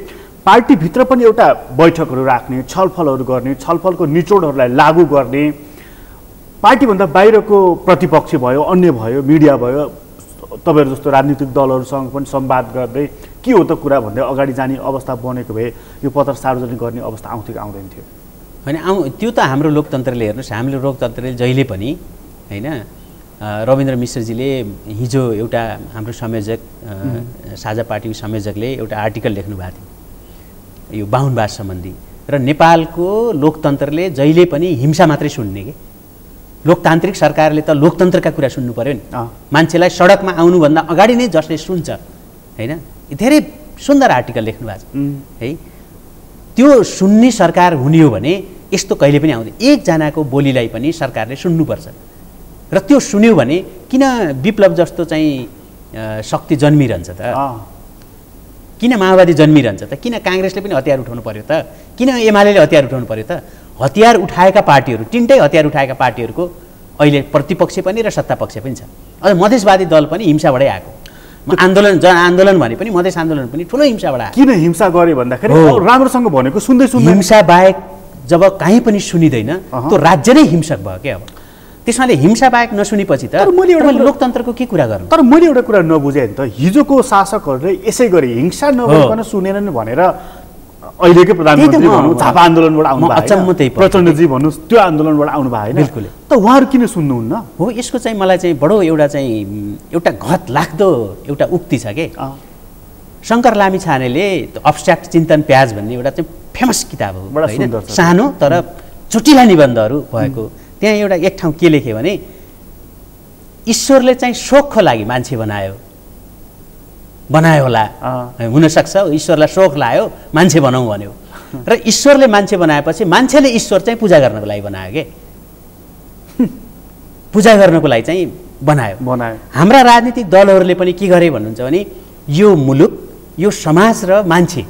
पार्टीभित्र पनि एउटा बैठकहरू राख्ने, छलफलहरू गर्ने, छलफलको निचोडहरूलाई लागू गर्ने, पार्टीभन्दा बाहिरको प्रतिपक्ष भयो, अन्य भयो, मिडिया भयो, तपाईँहरू जस्तो राजनीतिक दलहरूसँग पनि संवाद गर्दै के हो त कुरा भन्दै अगाडि जाने अवस्था बनेको भए यो पत्र सार्वजनिक गर्ने अवस्था आउँथ्यो कि आउँदैन थियो? होइन त्यो त हाम्रो लोकतन्त्रले हेर्नुहोस्, हाम्रो लोकतन्त्रले जहिले पनि होइन। रविन्द्र मिश्रजीले हिजो एउटा हाम्रो संयोजक साझा पार्टीको संयोजकले एउटा आर्टिकल लेख्नु भएको थियो यो बाहुनवाद सम्बन्धी, र नेपालको लोकतन्त्रले जहिले पनि हिंसा मात्रै सुन्ने के। लोकतान्त्रिक सरकारले त लोकतन्त्रका कुरा सुन्नु पर्यो नि। मान्छेलाई सडकमा आउनुभन्दा अगाडि नै जसले सुन्छ होइन। धेरै सुन्दर आर्टिकल लेख्नु भएको छ है। त्यो सुन्ने सरकार हुने हो भने यस्तो कहिले पनि आउँदैन। एकजनाको बोलीलाई पनि सरकारले सुन्नुपर्छ र त्यो सुन्यो भने किन विप्लव जस्तो चाहिँ शक्ति जन्मिरहन्छ त, किन माओवादी जन्मिरहन्छ त, किन काङ्ग्रेसले पनि हतियार उठाउनु पर्यो त, किन एमालेले हतियार उठाउनु पर्यो त? हतियार उठाएका पार्टीहरू, तिनटै हतियार उठाएका पार्टीहरूको अहिले प्रतिपक्ष पनि र सत्तापक्ष पनि छ। अझ मधेसवादी दल पनि हिंसाबाटै आएको। आन्दोलन जनआन्दोलन भने पनि मधेस आन्दोलन पनि ठुलो हिंसाबाट आएको। किन हिंसा गरे भन्दाखेरि राम्रोसँग भनेको सुन्दै हिंसा बाहेक जब कहीँ पनि सुनिँदैन त्यो राज्य नै हिंसक भयो क्या। अब त्यसमाले हिंसा बाहेक नसुनेपछि त लोकतन्त्रको के कुरा गर्नु? तर मैले एउटा कुरा नबुझेँ नि त, हिजोको शासकहरूले यसै गरी हिंसा नगरिकन सुनेनन् भनेर अहिलेकै प्रधानमन्त्री भनौँ झापा आन्दोलनबाट आउनु भएको, प्रचण्डजी भन्नुहोस् त्यो आन्दोलनबाट आउनु भएको होइन। बिल्कुल। त उहाँहरू किन सुन्नुहुन्न? हो यसको चाहिँ मलाई चाहिँ बडो एउटा घत लाग्दो एउटा उक्ति छ के। शङ्कर लामिछानेले अब्स्ट्र्याक्ट चिन्तन प्याज भन्ने एउटा चाहिँ फेमस किताब हो होइन, सानो तर चुटिला निबन्धहरू भएको। त्यहाँ एउटा एक ठाउँ के लेख्यो भने ईश्वरले चाहिँ शोखको लागि मान्छे बनायो होला, हुनसक्छ ईश्वरलाई शोख लायो मान्छे बनाऊ भन्यो र ईश्वरले मान्छे बनाएपछि मान्छेले ईश्वर चाहिँ पूजा गर्नको लागि बनायो के। पूजा गर्नको लागि चाहिँ बनायो। हाम्रा राजनीतिक दलहरूले पनि के गरे भन्नुहुन्छ भने यो मुलुक, यो समाज र मान्छेलाई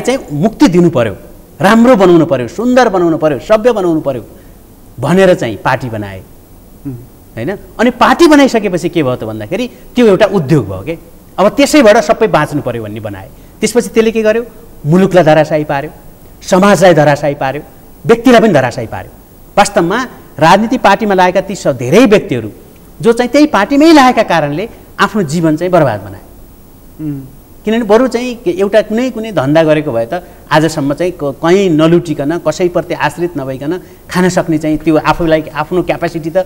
चाहिँ मुक्ति दिनु पर्यो, राम्रो बनाउनु पर्यो, सुन्दर बनाउनु पर्यो, सभ्य बनाउनु पर्यो भनेर चाहिँ पार्टी बनाए होइन। अनि पार्टी बनाइसकेपछि के भयो त भन्दाखेरि त्यो एउटा उद्योग भयो के। अब त्यसैबाट सबै बाँच्नु पर्यो भन्ने बनाए। त्यसपछि त्यसले के गर्यो? मुलुकलाई धराशायी पार्यो, समाजलाई धराशायी पार्यो, व्यक्तिलाई पनि धराशायी पार्यो। वास्तवमा राजनीति पार्टीमा लागेका ती धेरै व्यक्तिहरू जो चाहिँ त्यही पार्टीमै लागेका कारणले आफ्नो जीवन चाहिँ बर्बाद बनाए। किनभने बरु चाहिँ एउटा कुनै धन्दा गरेको भए त आजसम्म चाहिँ कहीँ नलुटिकन कसैप्रति आश्रित नभइकन खान सक्ने चाहिँ त्यो आफूलाई आफ्नो क्यापेसिटी त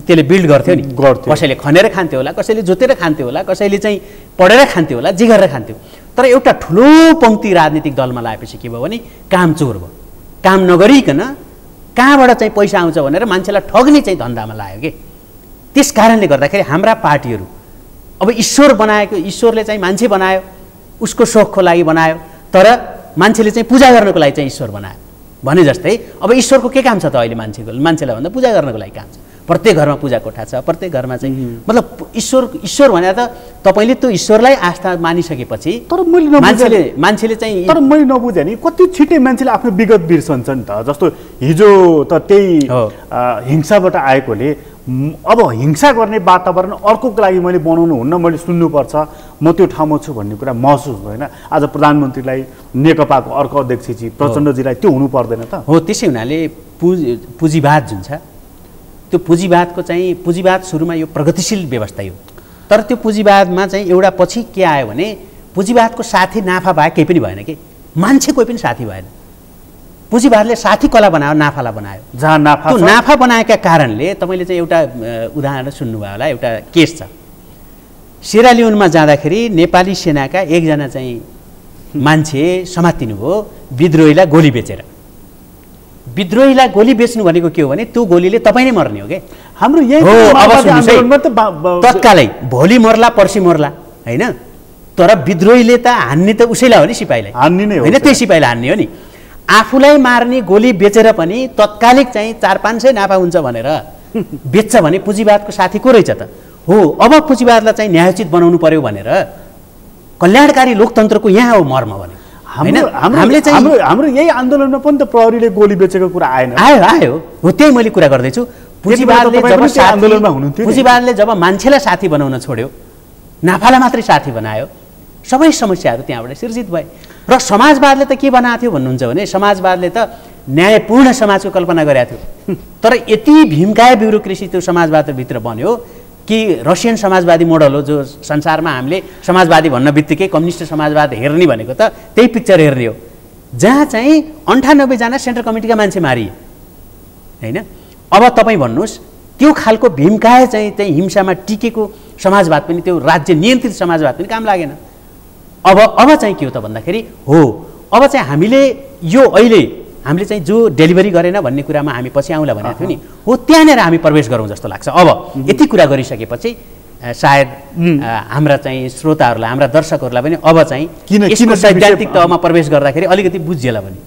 त्यसले बिल्ड गर्थ्यो नि। कसैले खनेर खान्थ्यो होला, कसैले जोतेर खान्थ्यो होला, कसैले चाहिँ पढेर खान्थ्यो होला, जे गरेर खान्थ्यो। तर एउटा ठुलो पङ्क्ति राजनीतिक दलमा लागेपछि के भयो भने काम चोर भयो। काम नगरिकन कहाँबाट चाहिँ पैसा आउँछ भनेर मान्छेलाई ठग्ने चाहिँ धन्दामा लाग्यो कि। त्यस कारणले गर्दाखेरि हाम्रा पार्टीहरू अब ईश्वर बनाएको, ईश्वरले चाहिँ मान्छे बनायो, उसको शोखको लागि बनायो, तर मान्छेले चाहिँ पूजा गर्नको लागि चाहिँ ईश्वर बनायो भने जस्तै अब ईश्वरको के काम छ त अहिले मान्छेलाई भन्दा पूजा गर्नको लागि काम छ। प्रत्येक घरमा पूजा कोठा छ, प्रत्येक घरमा चाहिँ मतलब ईश्वर भनेर त तपाईँले त्यो ईश्वरलाई आस्था मानिसकेपछि तर मान्छेले चाहिँ तर मैले नबुझेँ नि कति छिट्टै मान्छेले आफ्नो विगत बिर्सन्छ नि त। जस्तो हिजो त त्यही हिंसाबाट आएकोले अब हिंसा गर्ने वातावरण अर्कोको लागि मैले बनाउनु हुन्न, मैले सुन्नुपर्छ, म त्यो ठाउँमा छु भन्ने कुरा महसुस होइन। आज प्रधानमन्त्रीलाई, नेकपाको अर्को अध्यक्षजी प्रचण्डजीलाई त्यो हुनु पर्दैन त? हो, त्यसै हुनाले पुँजीवाद जुन छ त्यो पुँजीवादको चाहिँ पुँजीवाद सुरुमा यो प्रगतिशील व्यवस्था हो, तर त्यो पुँजीवादमा चाहिँ एउटा पछि के आयो भने पुँजीवादको साथी नाफा बाहेक केही पनि भएन कि। मान्छे कोही पनि साथी भएन। पुँजीवादले साथी कला बनायो, नाफाला बनायो। जहाँ नाफा त्यो नाफा बनाएका कारणले तपाईँले चाहिँ एउटा उदाहरण सुन्नुभयो होला, एउटा केस छ। सेरालियोनमा जाँदाखेरि नेपाली सेनाका एकजना चाहिँ मान्छे समातिनु भयो विद्रोहीलाई गोली बेचेर। विद्रोहीलाई गोली बेच्नु भनेको के हो भने त्यो गोलीले तपाईँ नै मर्ने हो क्या। हाम्रो यही तत्कालै भोलि मर्ला पर्सि मर्ला होइन, तर विद्रोहीले त हान्ने त उसैलाई हो नि, सिपाहीलाई हान्ने नै होइन, त्यही सिपाहीलाई हान्ने हो नि। आफूलाई मार्ने गोली बेचेर पनि तत्कालिक चाहिँ 400-500 नाफा हुन्छ भनेर बेच्छ भने पुँजीवादको साथी को रहेछ त? हो, अब पुँजीवादलाई चाहिँ न्यायोचित बनाउनु पर्यो भनेर कल्याणकारी लोकतन्त्रको यहाँ हो मर्म भने। हामीले चाहिँ हाम्रो यही आन्दोलनमा पनि त प्रहरीले गोली बेचेको कुरा आएन, आयो हो, त्यही मैले कुरा गर्दैछु। पुँजीवादले जब मान्छेलाई साथी बनाउन छोड्यो, नाफालाई मात्रै साथी बनायो, सबै समस्याहरू त्यहाँबाट सिर्जित भए। र समाजवादले त के बनाएको थियो भन्नुहुन्छ भने समाजवादले त न्यायपूर्ण समाजको कल्पना गरेको थियो, तर यति भीमकाय ब्युरोक्रेसी त्यो समाजवादभित्र बन्यो कि रसियन समाजवादी मोडल हो, जो संसारमा हामीले समाजवादी भन्न बित्तिकै कम्युनिस्ट समाजवाद हेर्ने भनेको त त्यही पिक्चर हेर्ने हो, जहाँ चाहिँ 98 जना सेन्ट्रल कमिटीका मान्छे मारिए होइन। अब तपाईँ भन्नुहोस् त्यो खालको भीमकाय चाहिँ हिंसामा टिकेको समाजवाद पनि, त्यो राज्य नियन्त्रित समाजवाद पनि काम लागेन। अब चाहिँ के हो त भन्दाखेरि, हो अब चाहिँ हामीले यो अहिले हामीले चाहिँ जो डेलिभरी गरेन भन्ने कुरामा हामी पछि आउँला भनेको थियो नि, हो त्यहाँनिर हामी प्रवेश गरौँ जस्तो लाग्छ। अब यति कुरा गरिसकेपछि सायद हाम्रा चाहिँ श्रोताहरूलाई, हाम्रा दर्शकहरूलाई पनि अब चाहिँ यसको सैद्धान्तिक तहमा प्रवेश गर्दाखेरि अलिकति बुझिएला पनि।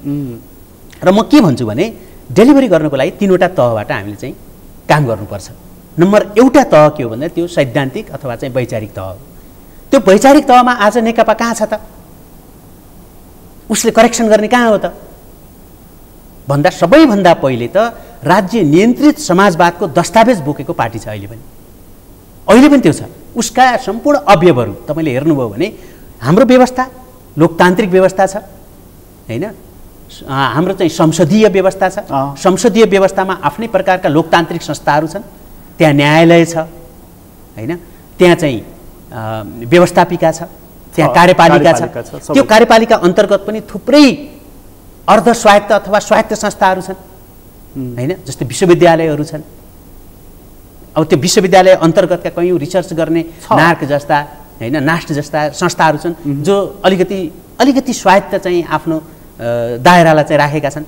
र म के भन्छु भने डेलिभरी गर्नको लागि 3वटा तहबाट हामीले चाहिँ काम गर्नुपर्छ। नम्बर 1 तह के हो भन्दा त्यो सैद्धान्तिक अथवा चाहिँ वैचारिक तह हो। त्यो वैचारिक तहमा आज नेकपा कहाँ छ त? उसले करेक्सन गर्ने कहाँ हो त भन्दा सबैभन्दा पहिले त राज्य नियन्त्रित समाजवादको दस्तावेज बोकेको पार्टी छ अहिले पनि त्यो छ। उसका सम्पूर्ण अवयवहरू तपाईँले हेर्नुभयो भने हाम्रो व्यवस्था लोकतान्त्रिक व्यवस्था छ होइन, हाम्रो चाहिँ संसदीय व्यवस्था छ। संसदीय व्यवस्थामा आफ्नै प्रकारका लोकतान्त्रिक संस्थाहरू छन्, त्यहाँ न्यायालय छ होइन, त्यहाँ चाहिँ व्यवस्थापिका छ, त्यहाँ कार्यपालिका छ। त्यो कार्यपालिका अन्तर्गत पनि थुप्रै अर्ध स्वायत्त अथवा स्वायत्त संस्थाहरू छन् होइन, जस्तै विश्वविद्यालयहरू छन्। अब त्यो विश्वविद्यालय अन्तर्गतका कयौँ रिसर्च गर्ने नार्क जस्ता होइन, नास्ट जस्ता संस्थाहरू छन् जो अलिकति स्वायत्त चाहिँ आफ्नो दायरालाई चाहिँ राखेका छन्।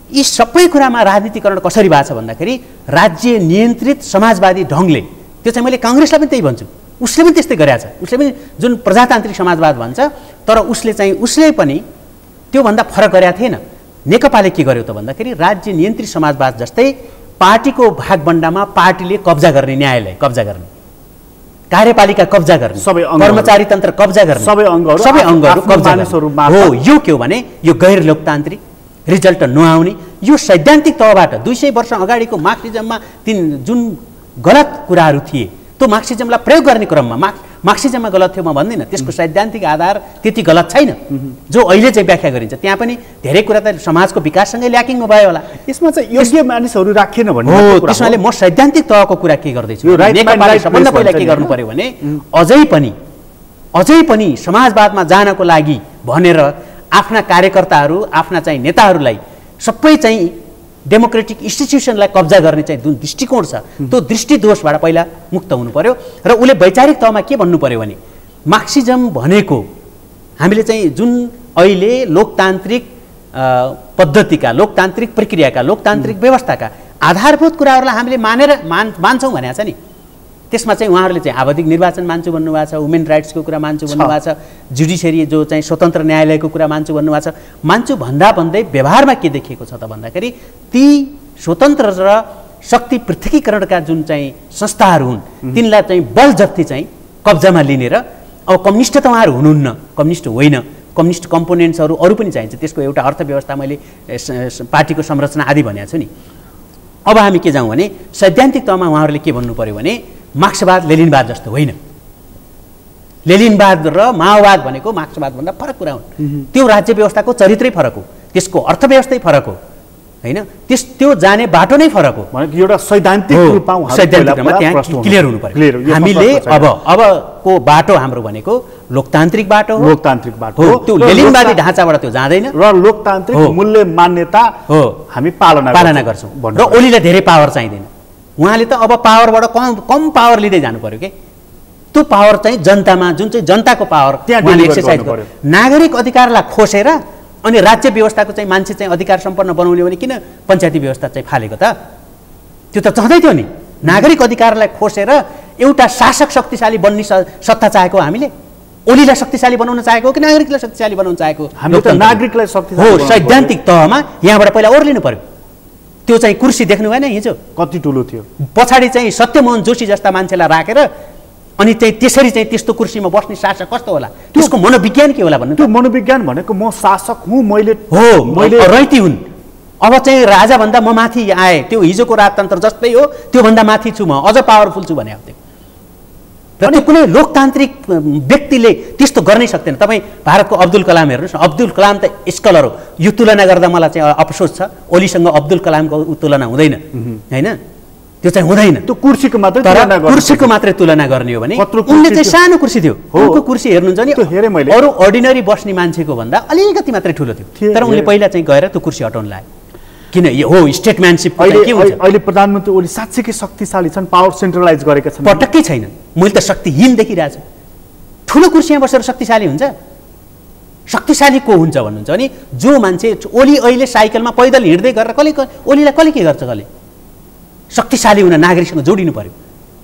यी सबै कुरामा राजनीतिकरण कसरी भएको छ भन्दाखेरि राज्य नियन्त्रित समाजवादी ढङ्गले, त्यो चाहिँ मैले काङ्ग्रेसलाई पनि त्यही भन्छु, उसले पनि त्यस्तै गरेको छ। उसले पनि जुन प्रजातान्त्रिक समाजवाद भन्छ, तर उसले पनि त्योभन्दा फरक गरेका थिएन। नेकपाले के गर्यो त भन्दाखेरि राज्य नियन्त्रित समाजवाद जस्तै पार्टीको भागबण्डामा पार्टीले कब्जा गर्ने, न्यायालय कब्जा गर्ने, कार्यपालिका कब्जा गर्ने, कर्मचारी तन्त्र कब्जा गर्ने, सबै अङ्गहरू कब्जा गर्ने हो। यो के हो भने यो गैर लोकतान्त्रिक, रिजल्ट नआउने, यो सैद्धान्तिक तहबाट 200 वर्ष अगाडिको मार्क्सिजममा जुन गलत कुराहरू थिए त्यो मार्क्सिजमलाई प्रयोग गर्ने क्रममा मार्क्सिजममा गलत थियो म भन्दिनँ, त्यसको सैद्धान्तिक आधार त्यति गलत छैन जो अहिले चाहिँ व्याख्या गरिन्छ। त्यहाँ पनि धेरै कुरा त समाजको विकाससँगै ल्याकिङ भयो होला, यसमा चाहिँ योग्य मानिसहरू राखेन भन्ने हो। त्यसैले म सैद्धान्तिक तहको कुरा के गर्दैछु, नेकपाले सबभन्दा पहिला के गर्नु पर्यो भने अझै पनि समाजवादमा जानको लागि भनेर आफ्ना कार्यकर्ताहरू, आफ्ना चाहिँ नेताहरूलाई सबै चाहिँ डेमोक्रेटिक इन्स्टिट्युसनलाई कब्जा गर्ने चाहिँ जुन दृष्टिकोण छ त्यो दृष्टिदोषबाट पहिला मुक्त हुनु पर्यो। र उसले वैचारिक तहमा के भन्नु पर्यो भने मार्क्सिजम भनेको हामीले चाहिँ जुन अहिले लोकतान्त्रिक पद्धतिका, लोकतान्त्रिक प्रक्रियाका, लोकतान्त्रिक व्यवस्थाका आधारभूत कुराहरूलाई हामीले मान्छौँ भनेको छ नि, त्यसमा चाहिँ उहाँहरूले चाहिँ आवधिक निर्वाचन मान्छु भन्नुभएको छ, वुमेन राइट्सको कुरा मान्छु भन्नुभएको छ, जुडिसियरी जो चाहिँ स्वतन्त्र न्यायालयको कुरा मान्छु भन्नुभएको छ। मान्छु भन्दा भन्दै व्यवहारमा के देखिएको छ त भन्दाखेरि ती स्वतन्त्र र शक्ति पृथकीकरणका जुन चाहिँ संस्थाहरू हुन् तिनलाई चाहिँ बल जफ्ती चाहिँ कब्जामा लिने। र अब कम्युनिस्ट त उहाँहरू हुनुहुन्न, कम्युनिस्ट होइन, कम्युनिस्ट कम्पोनेन्ट्सहरू अरू पनि चाहिन्छ, त्यसको एउटा अर्थव्यवस्था मैले पार्टीको संरचना आदि भनेको छु नि। अब हामी के जाउँ भने सैद्धान्तिक तहमा उहाँहरूले के भन्नु पर्यो भने मार्क्सवाद लेनिनवाद जस्तो होइन, लेनिनवाद र माओवाद भनेको मार्क्सवादभन्दा फरक कुरा हुन्। त्यो राज्य व्यवस्थाको चरित्रै फरक हो, त्यसको अर्थव्यवस्थै फरक हो होइन, त्यो जाने बाटो नै फरक हो। एउटा सैद्धान्तिक रूपमा त्यहाँ क्लियर हुनु पर्यो। हामीले अबको बाटो हाम्रो भनेको लोकतान्त्रिक बाटो हो, लोकतान्त्रिक बाटो हो, हो। त्यो लेनिनवादी ढाँचाबाट त्यो जाँदैन र लोकतान्त्रिक हो। मूल्य मान्यता हो, हामी पालना गर्छौँ र ओलीलाई धेरै पावर चाहिँदैन। उहाँले त अब पावरबाट कम पावर लिँदै जानु पर्यो के, त्यो पावर चाहिँ जनतामा, जुन चाहिँ जनताको पावर उहाँले एक्सर्साइज गर्यो। नागरिक अधिकारलाई खोसेर अनि राज्य व्यवस्थाको चाहिँ मान्छे चाहिँ अधिकार सम्पन्न बनाउने भने किन पञ्चायती व्यवस्था चाहिँ फालेको त? त्यो त चाहँदै थियो नि, नागरिक अधिकारलाई खोसेर एउटा शासक शक्तिशाली बन्ने सत्ता चाहेको हामीले। ओलीलाई शक्तिशाली बनाउन चाहेको कि नागरिकलाई शक्तिशाली बनाउन चाहेको? हामीले त नागरिकलाई शक्तिशाली हो, सैद्धान्तिक तहमा यहाँबाट पहिला ओर्लिनु पर्यो। त्यो चाहिँ कुर्सी देख्नु भएन हिजो कति ठुलो थियो, पछाडि चाहिँ सत्यमोहन जोशी जस्ता मान्छेलाई राखेर अनि चाहिँ त्यसरी चाहिँ त्यस्तो कुर्सीमा बस्ने शासक कस्तो होला? त्यसको मनोविज्ञान के होला भन्नु? त्यो मनोविज्ञान भनेको म शासक हुँ, मैले रैती हुन्, अब चाहिँ राजाभन्दा म माथि आएँ, त्यो हिजोको राजतन्त्र जस्तै हो, त्योभन्दा माथि छु म, अझ पावरफुल छु भने अब र त्यो कुनै लोकतान्त्रिक व्यक्तिले त्यस्तो गर्नै सक्दैन। तपाईँ भारतको अब्दुल कलाम हेर्नुहोस् न, अब्दुल कलाम त स्कलर हो, यो तुलना गर्दा मलाई चाहिँ अफसोस छ, ओलीसँग अब्दुल कलामको तुलना हुँदैन होइन, त्यो चाहिँ हुँदैन। त्यो कुर्सीको मात्रै तुलना गर्ने हो भने उनले चाहिँ सानो कुर्सी थियो, उनको कुर्सी हेर्नुहुन्छ नि अरू अर्डिनरी बस्ने मान्छेको भन्दा अलिकति मात्रै ठुलो थियो, तर उनले पहिला चाहिँ गएर त्यो कुर्सी हटाउन लाग्यो। किन हो, स्टेटम्यानसिप के हुन्छ? अहिले प्रधानमन्त्री ओली साँच्चैकै शक्तिशाली छन्, पावर सेन्ट्रलाइज गरेका छन्? पटक्कै छैन, मैले त शक्तिहीन देखिरहेको छु। ठुलो कुर्सीमा बसेर शक्तिशाली हुन्छ? शक्तिशाली को हुन्छ भन्नुहुन्छ भने जो मान्छे, ओली अहिले साइकलमा पैदल हिँड्दै गरेर ओलीलाई कसले के गर्छ? कसले शक्तिशाली हुन नागरिकसँग जोडिनु पर्यो।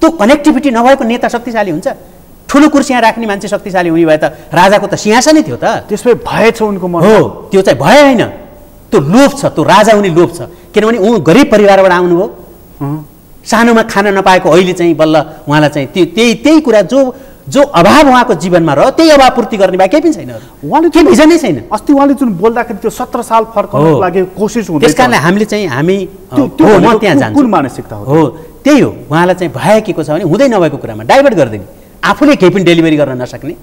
त्यो कनेक्टिभिटी नभएको नेता शक्तिशाली हुन्छ? ठुलो कुर्सीमा राख्ने मान्छे शक्तिशाली हुने भए त राजाको त सिंहासनै थियो त। त्यसमै भएछ उनको मन? हो, त्यो चाहिँ भए होइन, त्यो लोभ छ, त्यो राजा हुने लोभ छ। किनभने ऊ गरिब परिवारबाट आउनुभयो, सानोमा खान नपाएको अहिले चाहिँ बल्ल उहाँलाई चाहिँ त्यही कुरा जो अभाव उहाँको जीवनमा रह्यो त्यही अभाव पूर्ति गर्ने भए केही पनि छैन, उहाँले केही भिजनै छैन। अस्ति उहाँले जुन बोल्दाखेरि त्यो 17 साल फर्काउनको लागि कोसिस हुँदैछ, त्यस कारणले हामीले चाहिँ म त्यहाँ जान्छु। कुन मानसिकता हो? त्यही हो, उहाँलाई चाहिँ भएकेको छ भने हुँदै नभएको कुरामा डाइभर्ट गरिदिने, आफूले केही पनि डेलिभरी गर्न नसक्ने,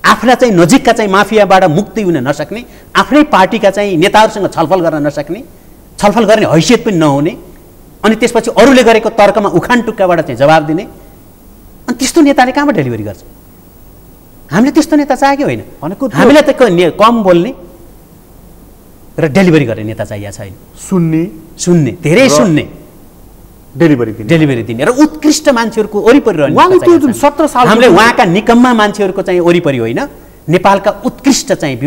आफूलाई चाहिँ नजिकका चाहिँ माफियाबाट मुक्ति हुन नसक्ने, आफ्नै पार्टीका चाहिँ नेताहरूसँग छलफल गर्न नसक्ने, छलफल गर्ने हैसियत पनि नहुने, अनि त्यसपछि अरूले गरेको तर्कमा उखान टुक्काबाट चाहिँ जवाब दिने, अनि त्यस्तो नेताले कहाँबाट डेलिभरी गर्छ? हामीले त्यस्तो नेता चाहेको होइन भनेको, हामीलाई त कम बोल्ने र डेलिभरी गर्ने नेता चाहिएको छैन। सुन्ने धेरै सुन्ने, डेलिभरी दिने र उत्कृष्ट मान्छेहरूको वरिपरि रहने। हामीले उहाँका निकम्मा मान्छेहरूको चाहिँ वरिपरि होइन, नेपालका उत्कृष्ट चाहिँ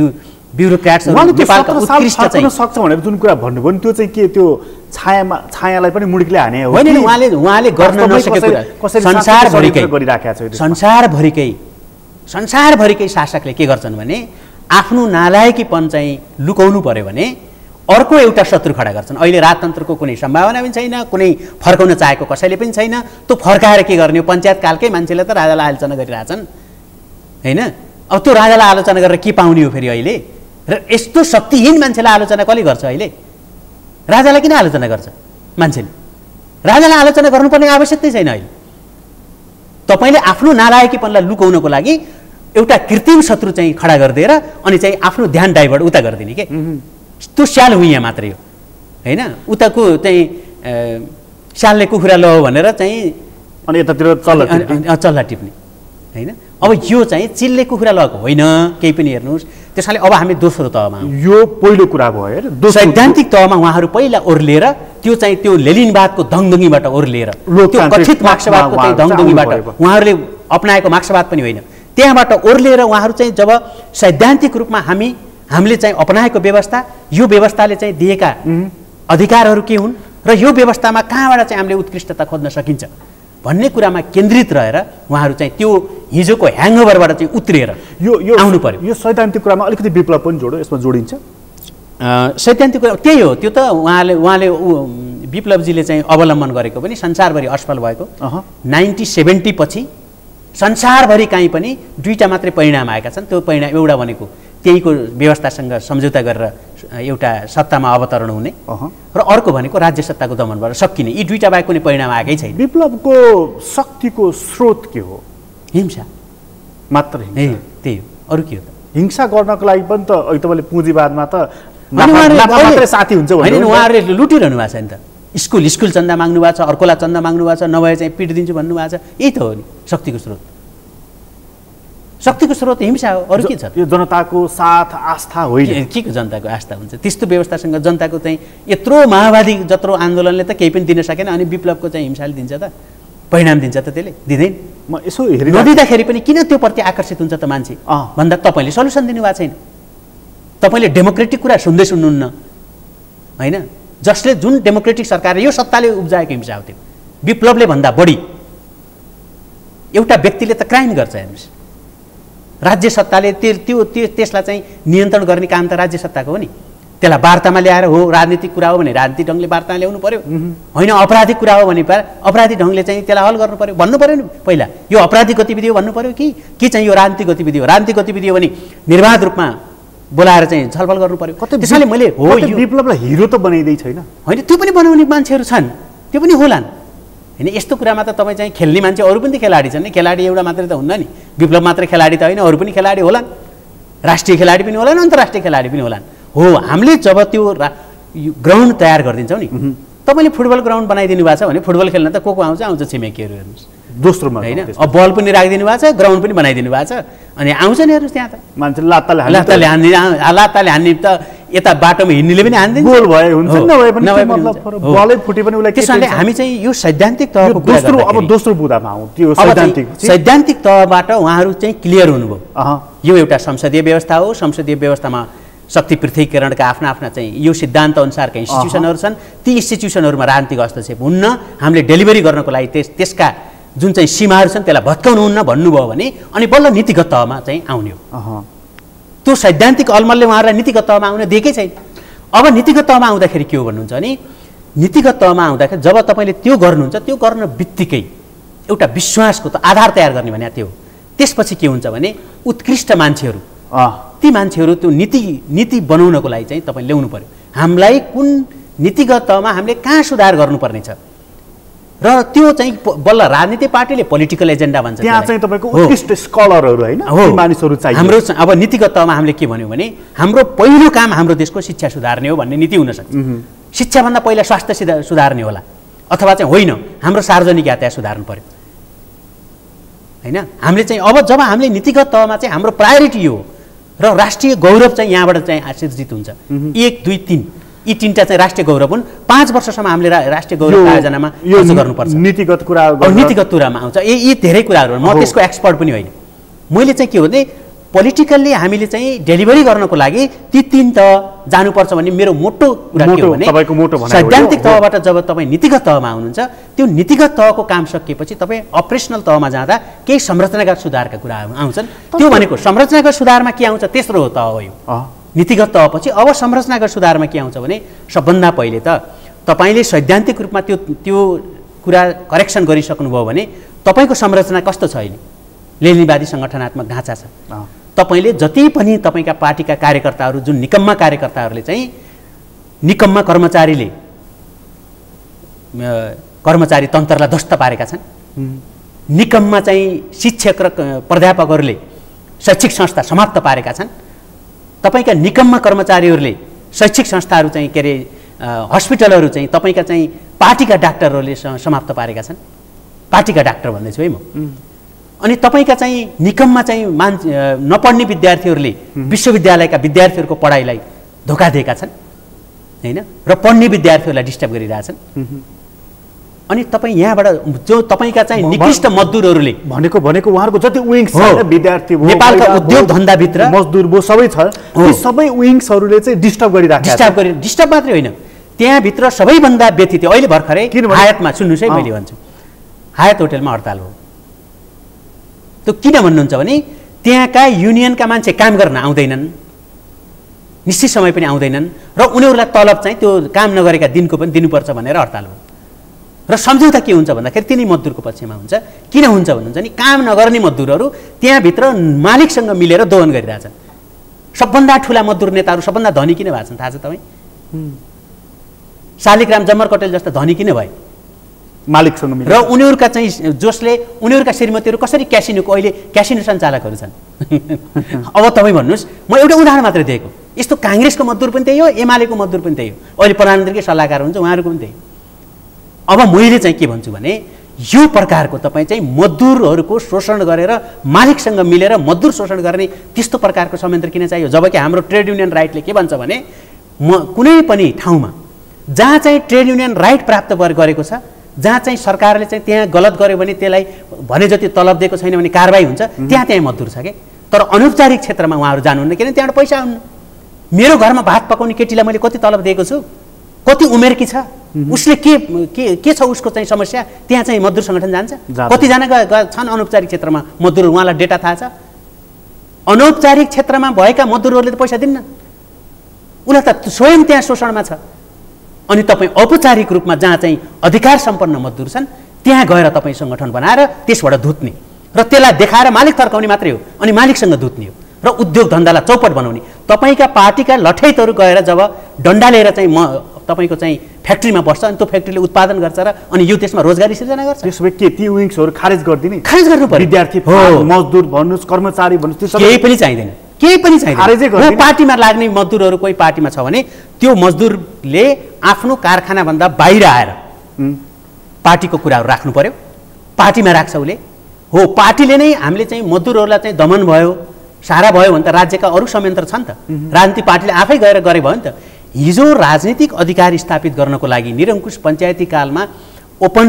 ब्युरोक्राट्सहरू, नेपालका उत्कृष्ट चाहिँ सक्छ भनेर जुन कुरा भन्नुभयो नि, त्यो चाहिँ के त्यो छायालाई पनि मुडीले हाने हो? होइन, उहाँले गर्न नसकेको संसारभरिकै शासकले के गर्छन् भने आफ्नो नालायकीपन चाहिँ लुकाउनु पर्यो भने अर्को एउटा शत्रु खडा गर्छन्। अहिले राजतन्त्रको कुनै सम्भावना पनि छैन, कुनै फर्काउन चाहेको कसैले पनि छैन, त्यो फर्काएर के गर्ने हो? पञ्चायत कालकै मान्छेले त राजालाई आलोचना गरिरहेछन् होइन। अब त्यो राजालाई आलोचना गरेर के पाउने हो फेरि अहिले? र यस्तो शक्तिहीन मान्छेलाई आलोचना कसले गर्छ अहिले? राजालाई किन आलोचना गर्छ मान्छेले? राजालाई आलोचना गर्नुपर्ने आवश्यकता छैन अहिले। तपाईँले आफ्नो नालायकीपनलाई लुकाउनको लागि एउटा कृत्रिम शत्रु चाहिँ खडा गरिदिएर अनि चाहिँ आफ्नो ध्यान डाइभर्ट उता गरिदिने के, त्यो स्याल हुइया मात्रै हो होइन। उताको चाहिँ स्यालले कुखुरा लो भनेर चाहिँ अनि यतातिर चल्ला टिप्ने होइन। अब यो चाहिँ चिलले कुखुरा लगेको होइन केही पनि, हेर्नुहोस्। त्यसैले अब हामी दोस्रो तहमा, यो पहिलो कुरा भयो, सैद्धान्तिक तहमा उहाँहरू पहिला ओर्लिएर त्यो चाहिँ त्यो लेनिनवादको दङदङीबाट ओर्लिएर, त्यो कथित मार्क्सवादको चाहिँ दङदङीबाट उहाँहरूले अपनाएको मार्क्सवाद पनि होइन, त्यहाँबाट ओर्लिएर उहाँहरू चाहिँ जब सैद्धान्तिक रूपमा हामीले चाहिँ अपनाएको व्यवस्था, यो व्यवस्थाले चाहिँ दिएका अधिकारहरू के हुन् र यो व्यवस्थामा कहाँबाट चाहिँ हामीले उत्कृष्टता खोज्न सकिन्छ भन्ने कुरामा केन्द्रित रहेर उहाँहरू चाहिँ त्यो हिजोको ह्याङओभरबाट चाहिँ उत्रिएर आउनु पर्यो। यो सैद्धान्तिक कुरामा अलिकति विप्लव पनि यसमा जोडिन्छ। सैद्धान्तिक कुरा त्यही हो, त्यो त उहाँले विप्लवजीले चाहिँ अवलम्बन गरेको पनि संसारभरि असफल भएको। 1970 पछि संसारभरि कहीँ पनि दुईवटा मात्रै परिणाम आएका छन्। त्यो परिणाम एउटा भनेको त्यहीको व्यवस्थासँग सम्झौता गरेर एउटा सत्तामा अवतरण हुने र अर्को भनेको राज्य सत्ताको दमनबाट सकिने। यी दुईवटा बाहेक कुनै परिणाम आएकै छैन। विप्लवको शक्तिको स्रोत के हो? हिंसा मात्र। त्यही हो, अरू के हो त? हिंसा गर्नको लागि पनि त अहिले तपाईँले पुँजीवादमा त मात्रै साथी हुन्छ होइन, उहाँहरूले लुटिरहनु भएको छ नि त। स्कुल चन्दा माग्नु भएको छ, अर्कोलाई चन्दा माग्नु भएको छ, नभए चाहिँ पिट दिन्छु भन्नुभएको छ। यही त हो नि शक्तिको स्रोत। शक्तिको स्रोत हिंसा हो, अरू के छ? यो जनताको साथ आस्था होइन। के को जनताको आस्था हुन्छ? त्यस्तो व्यवस्थासँग जनताको चाहिँ यत्रो माओवादी जत्रो आन्दोलनले त केही पनि दिन सकेन, अनि विप्लवको चाहिँ हिंसाले दिन्छ त, परिणाम दिन्छ त? त्यसले दिँदैन। म यसो हेरि नदिँदाखेरि पनि किन त्यो प्रति आकर्षित हुन्छ त मान्छे भन्दा तपाईँले सल्युसन दिनुभएको छैन। तपाईँले डेमोक्रेटिक कुरा सुन्नुहुन्न होइन? जसले जुन डेमोक्रेटिक सरकारले यो सत्ताले उब्जाएको हिंसा हो त्यो विप्लवले भन्दा बढी। एउटा व्यक्तिले त क्राइम गर्छ हेर्नुहोस्, राज्य सत्ताले त्यसलाई चाहिँ नियन्त्रण गर्ने काम त राज्य सत्ताको हो नि। त्यसलाई वार्तामा ल्याएर हो राजनीतिक कुरा हो भने राजनीतिक ढङ्गले वार्तामा ल्याउनु पर्यो, होइन अपराधिक कुरा हो भने अपराधिक ढङ्गले चाहिँ त्यसलाई हल गर्नु पर्यो, भन्नु पर्यो नि पहिला यो अपराधिक गतिविधि हो भन्नु पर्यो कि चाहिँ यो राजनीतिक गतिविधि हो। राजनीतिक गतिविधि हो भने निर्वाध रूपमा बोलाएर चाहिँ छलफल गर्नु पर्यो। त्यसैले मैले हो यो विप्लवलाई हिरो त बनाइदै छैन होइन, त्यो पनि बनाउने मान्छेहरू छन्, त्यो पनि होलान् होइन। यस्तो कुरामा त तपाईँ चाहिँ खेल्ने मान्छे अरू पनि त खेलाडी छन् नि, खेलाडी एउटा मात्रै त हुन्न नि, विप्लव मात्रै खेलाडी त होइन, अरू पनि खेलाडी होलान्, राष्ट्रिय खेलाडी पनि होलान्, अन्तर्राष्ट्रिय खेलाडी पनि होलान्। हो हामीले जब त्यो ग्राउन्ड तयार गरिदिन्छौँ नि, तपाईँले फुटबल ग्राउन्ड बनाइदिनु भएको छ भने फुटबल खेल्न त को आउँछ छिमेकीहरू हेर्नुहोस्, दोस्रोमा होइन? अब बल पनि राखिदिनु भएको छ, ग्राउन्ड पनि बनाइदिनु भएको छ, अनि आउँछ नि हेर्नुहोस् त्यहाँ त मान्छे लात्ताले हान्ने त यता बाटोमा हिँड्नेले पनि हान्दिन्छ, गोल भए हुन्छ नभए पनि मतलब बलै फुटे पनि उसलाई। त्यसैले हामी चाहिँ यो सैद्धान्तिक तहको दोस्रो बुदामा आउँ, त्यो सैद्धान्तिक तहबाट उहाँहरू चाहिँ क्लियर हुनुभयो यो एउटा संसदीय व्यवस्था हो, संसदीय व्यवस्थामा शक्ति पृथकीकरणका आफ्ना चाहिँ यो सिद्धान्त अनुसारका इन्स्टिट्युसनहरू छन्, ती इन्स्टिट्युसनहरूमा राजनीतिक हस्तक्षेप हुन्न, हामीले डेलिभरी गर्नको लागि त्यसका जुन चाहिँ सीमाहरू छन् त्यसलाई भत्काउनुहुन्न भन्नुभयो भने अनि बल्ल नीतिगत तहमा चाहिँ आउने हो। त्यो सैद्धान्तिक अलमलले उहाँहरूलाई नीतिगत तहमा आउन दिएकै छैन। अब नीतिगत तहमा आउँदाखेरि के हो भन्नुहुन्छ भने नीतिगत तहमा आउँदाखेरि जब तपाईँले त्यो गर्नुहुन्छ, त्यो गर्न बित्तिकै एउटा विश्वासको त आधार तयार गर्ने भने त्यो हो। त्यसपछि के हुन्छ भने उत्कृष्ट मान्छेहरू, ती मान्छेहरू त्यो नीति बनाउनको लागि चाहिँ तपाईँ ल्याउनु पर्यो। हामीलाई कुन नीतिगत तहमा हामीले कहाँ सुधार गर्नुपर्ने छ र त्यो चाहिँ बल्ल राजनीतिक पार्टीले पोलिटिकल एजेन्डा भन्छ, त्यहाँ चाहिँ तपाईँको उत्कृष्ट स्कलरहरू होइन मानिसहरू चाहियो। हाम्रो अब नीतिगत तहमा हामीले के भन्यौँ भने हाम्रो पहिलो काम हाम्रो देशको शिक्षा सुधार्ने हो भन्ने नीति हुनसक्छ। शिक्षाभन्दा पहिला स्वास्थ्य सुधार्ने होला, अथवा चाहिँ होइन हाम्रो सार्वजनिक यातायात सुधार्नु पर्यो होइन। हामीले चाहिँ अब जब हामीले नीतिगत तहमा चाहिँ हाम्रो प्रायोरिटी हो र राष्ट्रिय गौरव चाहिँ यहाँबाट चाहिँ आसिर्जित हुन्छ, 1 2 3 यी तीनटा चाहिँ राष्ट्रिय गौरव हुन्। 5 वर्षसम्म हामीले राष्ट्रिय गौरव आयोजनामा खर्च गर्नुपर्छ। नीतिगत कुरामा आउँछ यी धेरै कुराहरू। म त्यसको एक्सपर्ट पनि होइन। मैले चाहिँ के हो भने पोलिटिकल्ली हामीले चाहिँ डेलिभरी गर्नको लागि ती 3 तह जानुपर्छ भन्ने मेरो मोटो कुरा के हो भने सैद्धान्तिक तहबाट जब तपाईँ नीतिगत तहमा आउनुहुन्छ, त्यो नीतिगत तहको काम सकिएपछि तपाईँ अपरेसनल तहमा जाँदा केही संरचनागत सुधारका कुराहरू आउँछन्। त्यो भनेको संरचनागत सुधारमा के आउँछ तेस्रो तह हो यो नीतिगत तहपछि। अब संरचनागत सुधारमा के आउँछ भने सबभन्दा पहिले त तपाईँले सैद्धान्तिक रूपमा त्यो कुरा करेक्सन गरिसक्नुभयो भने तपाईँको संरचना कस्तो छ अहिले लेनिनवादी सङ्गठनात्मक ढाँचा छ। तपाईँले जति पनि तपाईँका पार्टीका कार्यकर्ताहरू जुन निकम्मा कार्यकर्ताहरूले चाहिँ निकम्मा कर्मचारी तन्त्रलाई ध्वस्त पारेका छन्, निकम्मा चाहिँ शिक्षक र प्राध्यापकहरूले शैक्षिक संस्था समाप्त पारेका छन्, तपाईँका निकम्मा कर्मचारीहरूले शैक्षिक संस्थाहरू चाहिँ के अरे हस्पिटलहरू चाहिँ तपाईँका चाहिँ पार्टीका डाक्टरहरूले समाप्त पारेका छन्। पार्टीका डाक्टर भन्दैछु है म। अनि तपाईँका चाहिँ निकममा चाहिँ नपढ्ने विद्यार्थीहरूले विश्वविद्यालयका विद्यार्थीहरूको पढाइलाई धोका दिएका छन् हैन र पढ्ने विद्यार्थीहरूलाई डिस्टर्ब गरिरहेछन्। अनि तपाईँ यहाँबाट जो तपाईँका चाहिँ निकृष्ट मजदुरहरूले भनेको उहाँहरूको जति विङ्स छ विद्यार्थी भो नेपालका उद्योग धन्दाभित्र मजदुर भो सबै छ, ती सबै विङ्सहरूले चाहिँ डिस्टर्ब गरिराखेका छन्। डिस्टर्ब मात्रै होइन, त्यहाँभित्र सबैभन्दा व्यथित अहिले भर्खरै हायतमा सुन्नुहोस् है मैले भन्छु, हायत होटलमा हडताल हो। त्यो किन भन्नुहुन्छ भने त्यहाँका युनियनका मान्छे काम गर्न आउँदैनन्, निश्चित समय पनि आउँदैनन् र उनीहरूलाई तलब चाहिँ त्यो काम नगरेका दिनको पनि दिनुपर्छ भनेर हडताल हो। र सम्झौता के हुन्छ भन्दाखेरि तिनी मजदुरको पक्षमा हुन्छ। किन हुन्छ भन्नुहुन्छ नि काम नगर्ने मजदुरहरू त्यहाँभित्र मालिकसँग मिलेर दोहन गरिरहेछन्। सबभन्दा ठुला मजदुर नेताहरू सबभन्दा धनी किन भएको छन् थाहा छ तपाईँ? शालिग्राम जम्मर कटेल जस्ता धनी किन भए? मालिकसँग मिलेर। र उनीहरूका चाहिँ जसले उनीहरूका श्रीमतीहरू कसरी क्यासिनोको अहिले क्यासिनो सञ्चालकहरू छन्। अब तपाईँ भन्नुहोस्, म एउटा उदाहरण मात्रै दिएको, यस्तो काङ्ग्रेसको मजदुर पनि त्यही हो, एमालेको मजदुर पनि त्यही हो, अहिले प्रधानमन्त्रीकै सल्लाहकार हुन्छ उहाँहरूको पनि त्यही। अब मैले चाहिँ के भन्छु भने यो प्रकारको तपाईँ चाहिँ मजदुरहरूको शोषण गरेर मालिकसँग मिलेर मजदुर शोषण गर्ने त्यस्तो प्रकारको संयन्त्र किन चाहियो? जबकि हाम्रो ट्रेड युनियन राइटले के भन्छ भने कुनै पनि ठाउँमा जहाँ चाहिँ ट्रेड युनियन राइट प्राप्त गरेको छ, जहाँ चाहिँ सरकारले चाहिँ त्यहाँ गलत गर्यो भने त्यसलाई भने जति तलब दिएको छैन भने कारबाही हुन्छ, त्यहाँ मजदुर छ के। तर अनौपचारिक क्षेत्रमा उहाँहरू जानुहुन्न, किनभने त्यहाँबाट पैसा आउनु। मेरो घरमा भात पकाउने केटीलाई मैले कति तलब दिएको छु, कति उमेरकी छ, उसले के छ उसको चाहिँ समस्या, त्यहाँ चाहिँ मजदुर सङ्गठन जान्छ। कतिजना छन् अनौपचारिक क्षेत्रमा मजदुर, उहाँलाई डेटा थाहा छ। अनौपचारिक क्षेत्रमा भएका मजदुरहरूले त पैसा दिन्न, उसलाई त स्वयं त्यहाँ शोषणमा छ। अनि तपाईँ औपचारिक रूपमा जहाँ चाहिँ अधिकार सम्पन्न मजदुर छन् त्यहाँ गएर तपाईँ सङ्गठन बनाएर त्यसबाट धुत्ने र त्यसलाई देखाएर मालिक तर्काउने मात्रै हो, अनि मालिकसँग धुत्ने हो र उद्योग धन्दालाई चौपट बनाउने। तपाईँका पार्टीका लठैतहरू गएर जब डन्डा लिएर चाहिँ तपाईँको चाहिँ फ्याक्ट्रीमा बस्छ अनि त्यो फ्याक्ट्रीले उत्पादन गर्छ र अनि यो देशमा रोजगारी सिर्जना गर्छ। त्यसो भए के ती विङ्सहरू खारेज गरिदिने? खारेज गर्नु पर्यो। विद्यार्थी मजदुर भन्नुहोस्, कर्मचारी भन्नुहोस्, केही पनि चाहिँदैन, केही पनि चाहिँदैन। पार्टीमा लाग्ने मजदुरहरू कोही पार्टीमा छ भने त्यो मजदुरले आफ्नो कारखानाभन्दा बाहिर आएर पार्टीको कुराहरू राख्नु पर्यो। पार्टीमा राख्छ उसले, हो पार्टीले नै हामीले चाहिँ मजदुरहरूलाई चाहिँ दमन भयो, सारा भयो भने त राज्यका अरू संयन्त्र छन् त, राजनीतिक पार्टीले आफै गएर गरे भयो नि त। हिजो राजनीतिक अधिकार स्थापित गर्नको लागि निरङ्कुश पञ्चायती कालमा ओपन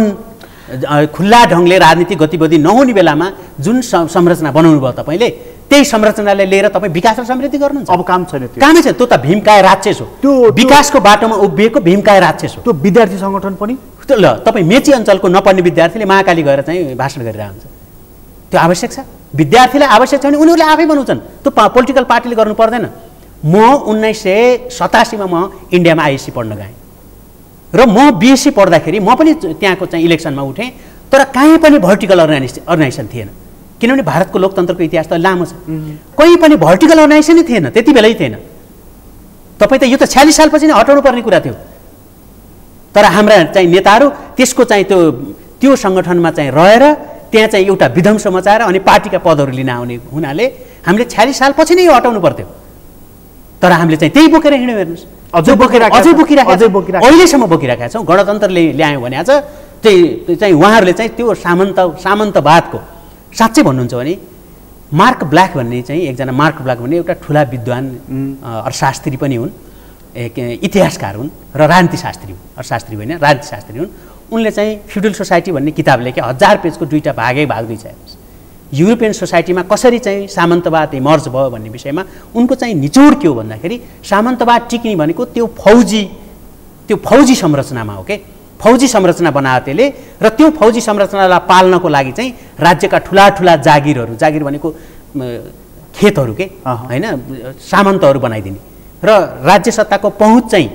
खुल्ला ढङ्गले राजनीतिक गतिविधि नहुने बेलामा जुन संरचना बनाउनु भयो तपाईँले, त्यही संरचनालाई लिएर तपाईँ विकास र समृद्धि गर्नुहुन्छ। अब काम छैन, कामै छैन। त्यो त भीमकाय राक्षस हो, त्यो विकासको बाटोमा उभिएको भीमकाय राक्षस हो। त्यो विद्यार्थी सङ्गठन पनि ल तपाईँ मेची अञ्चलको नपढ्ने विद्यार्थीले महाकाली गएर चाहिँ भाषण गरिरहेको हुन्छ, त्यो आवश्यक छ? विद्यार्थीलाई आवश्यक छ भने उनीहरूले आफै बनाउँछन्, त्यो पोलिटिकल पार्टीले गर्नु पर्दैन। म 1987 मा म इन्डियामा आइएससी पढ्न गएँ र म बिएससी पढ्दाखेरि म पनि त्यहाँको चाहिँ इलेक्सनमा उठेँ, तर कहीँ पनि भर्टिकल अर्गनाइजेसन थिएन, किनभने भारतको लोकतन्त्रको इतिहास त लामो छ। कहीँ पनि भर्टिकल अर्गनाइजेसनै थिएन, त्यति बेलै थिएन। तपाईँ त यो त 46 सालपछि नै हटाउनु पर्ने कुरा थियो। तर हाम्रा चाहिँ नेताहरू त्यसको चाहिँ त्यो सङ्गठनमा चाहिँ रहेर त्यहाँ चाहिँ एउटा विध्वंस मचाएर अनि पार्टीका पदहरू लिन आउने हुनाले हामीले 46 सालपछि नै यो हटाउनु पर्थ्यो। तर हामीले चाहिँ त्यही बोकेर हिँड्यौँ। हेर्नुहोस्, अझै बोकिराखेका अहिलेसम्म बोकिराखेका छौँ। गणतन्त्रले ल्यायो भने आज त्यही चाहिँ उहाँहरूले चाहिँ त्यो सामन्तवादको साँच्चै भन्नुहुन्छ भने मार्क ब्ल्याक भन्ने चाहिँ एकजना मार्क ब्ल्याक भन्ने एउटा ठुला विद्वान अर्थशास्त्री पनि हुन्, इतिहासकार हुन् र राजनीतिशास्त्री हुन्, अर्थशास्त्री होइन राजनीतिशास्त्री हुन्। उनले चाहिँ फ्युडल सोसाइटी भन्ने किताब लेखे, 1000 पेजको दुईवटा भागै भाग दुई छ। युरोपियन सोसाइटीमा कसरी चाहिँ सामन्तवाद इमर्ज भयो भन्ने विषयमा उनको चाहिँ निचोड के हो भन्दाखेरि सामन्तवाद टिक्ने भनेको त्यो फौजी संरचनामा हो के। फौजी संरचना बनायो त्यसले, र त्यो फौजी संरचनालाई पाल्नको लागि चाहिँ राज्यका ठुला ठुला जागिरहरू, जागिर भनेको खेतहरू के होइन, सामन्तहरू बनाइदिने र राज्य सत्ताको पहुँच चाहिँ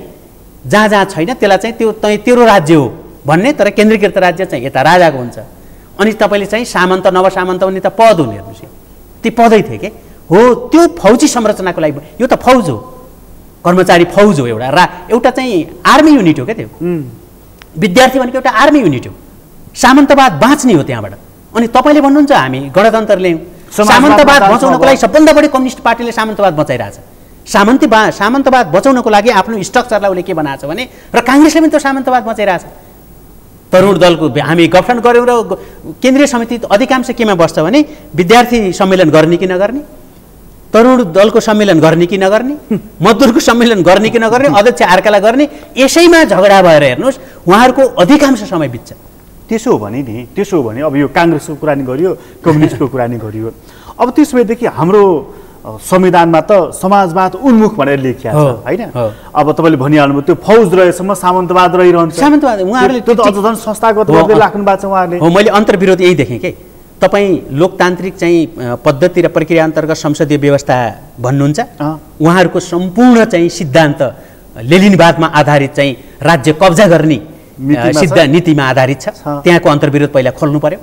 जहाँ जहाँ छैन त्यसलाई चाहिँ त्यो तेरो राज्य हो भन्ने, तर केन्द्रीकृत राज्य चाहिँ यता राजाको हुन्छ। अनि तपाईँले चाहिँ सामन्त नवसामन्त भन्ने त पद हुने, हेर्नुहोस् ती पदै थिए के हो। त्यो फौजी संरचनाको लागि यो त फौज हो, कर्मचारी फौज हो, एउटा चाहिँ आर्मी युनिट हो क्या त्यो। विद्यार्थी भनेको एउटा आर्मी युनिट हो, सामन्तवाद बाँच्ने हो त्यहाँबाट। अनि तपाईँले भन्नुहुन्छ हामी गणतन्त्र ल्यायौँ, सामन्तवाद बचाउनको लागि सबभन्दा बढी कम्युनिस्ट पार्टीले सामन्तवाद बचाइरहेछ। सामन्तवाद बचाउनको लागि आफ्नो स्ट्रक्चरलाई उसले के बनाएको छ भने, र काङ्ग्रेसले पनि त्यो सामन्तवाद बचाइरहेछ। तरुण दलको हामी गठन गऱ्यौँ र केन्द्रीय समिति अधिकांश केमा बस्छ भने विद्यार्थी सम्मेलन गर्ने कि नगर्ने, तरुण दलको सम्मेलन गर्ने कि नगर्ने, मजदुरको सम्मेलन गर्ने कि नगर्ने, अध्यक्ष अर्कालाई गर्ने, यसैमा झगडा भएर हेर्नुहोस् उहाँहरूको अधिकांश समय बित्छ। त्यसो हो भने अब यो काङ्ग्रेसको कुरा नि गरियो, कम्युनिस्टको कुरा नि गरियो। अब त्यस भएदेखि हाम्रो संविधानमा त समाजवाद उन्मुख भनेर लेखिया छ हैन। अब तपाईँले भनिहाल्नुभयो त्यो फौज रहेसम्म सामन्तवाद रहिरहन्छ। सामन्तवाद उहाँहरूले त्यो त अझ झन् संस्थागत गर्दै राख्नु भएको छ उहाँहरूले। हो, मैले अन्तर्विरोध यही देखेँ के। तपाईँ लोकतान्त्रिक चाहिँ पद्धति र प्रक्रिया अन्तर्गत संसदीय व्यवस्था भन्नुहुन्छ, उहाँहरूको सम्पूर्ण चाहिँ सिद्धान्त लेनिनवादमा आधारित चाहिँ राज्य कब्जा गर्ने नीतिमा आधारित छ। त्यहाँको अन्तर्विरोध पहिला खोल्नु पर्यो।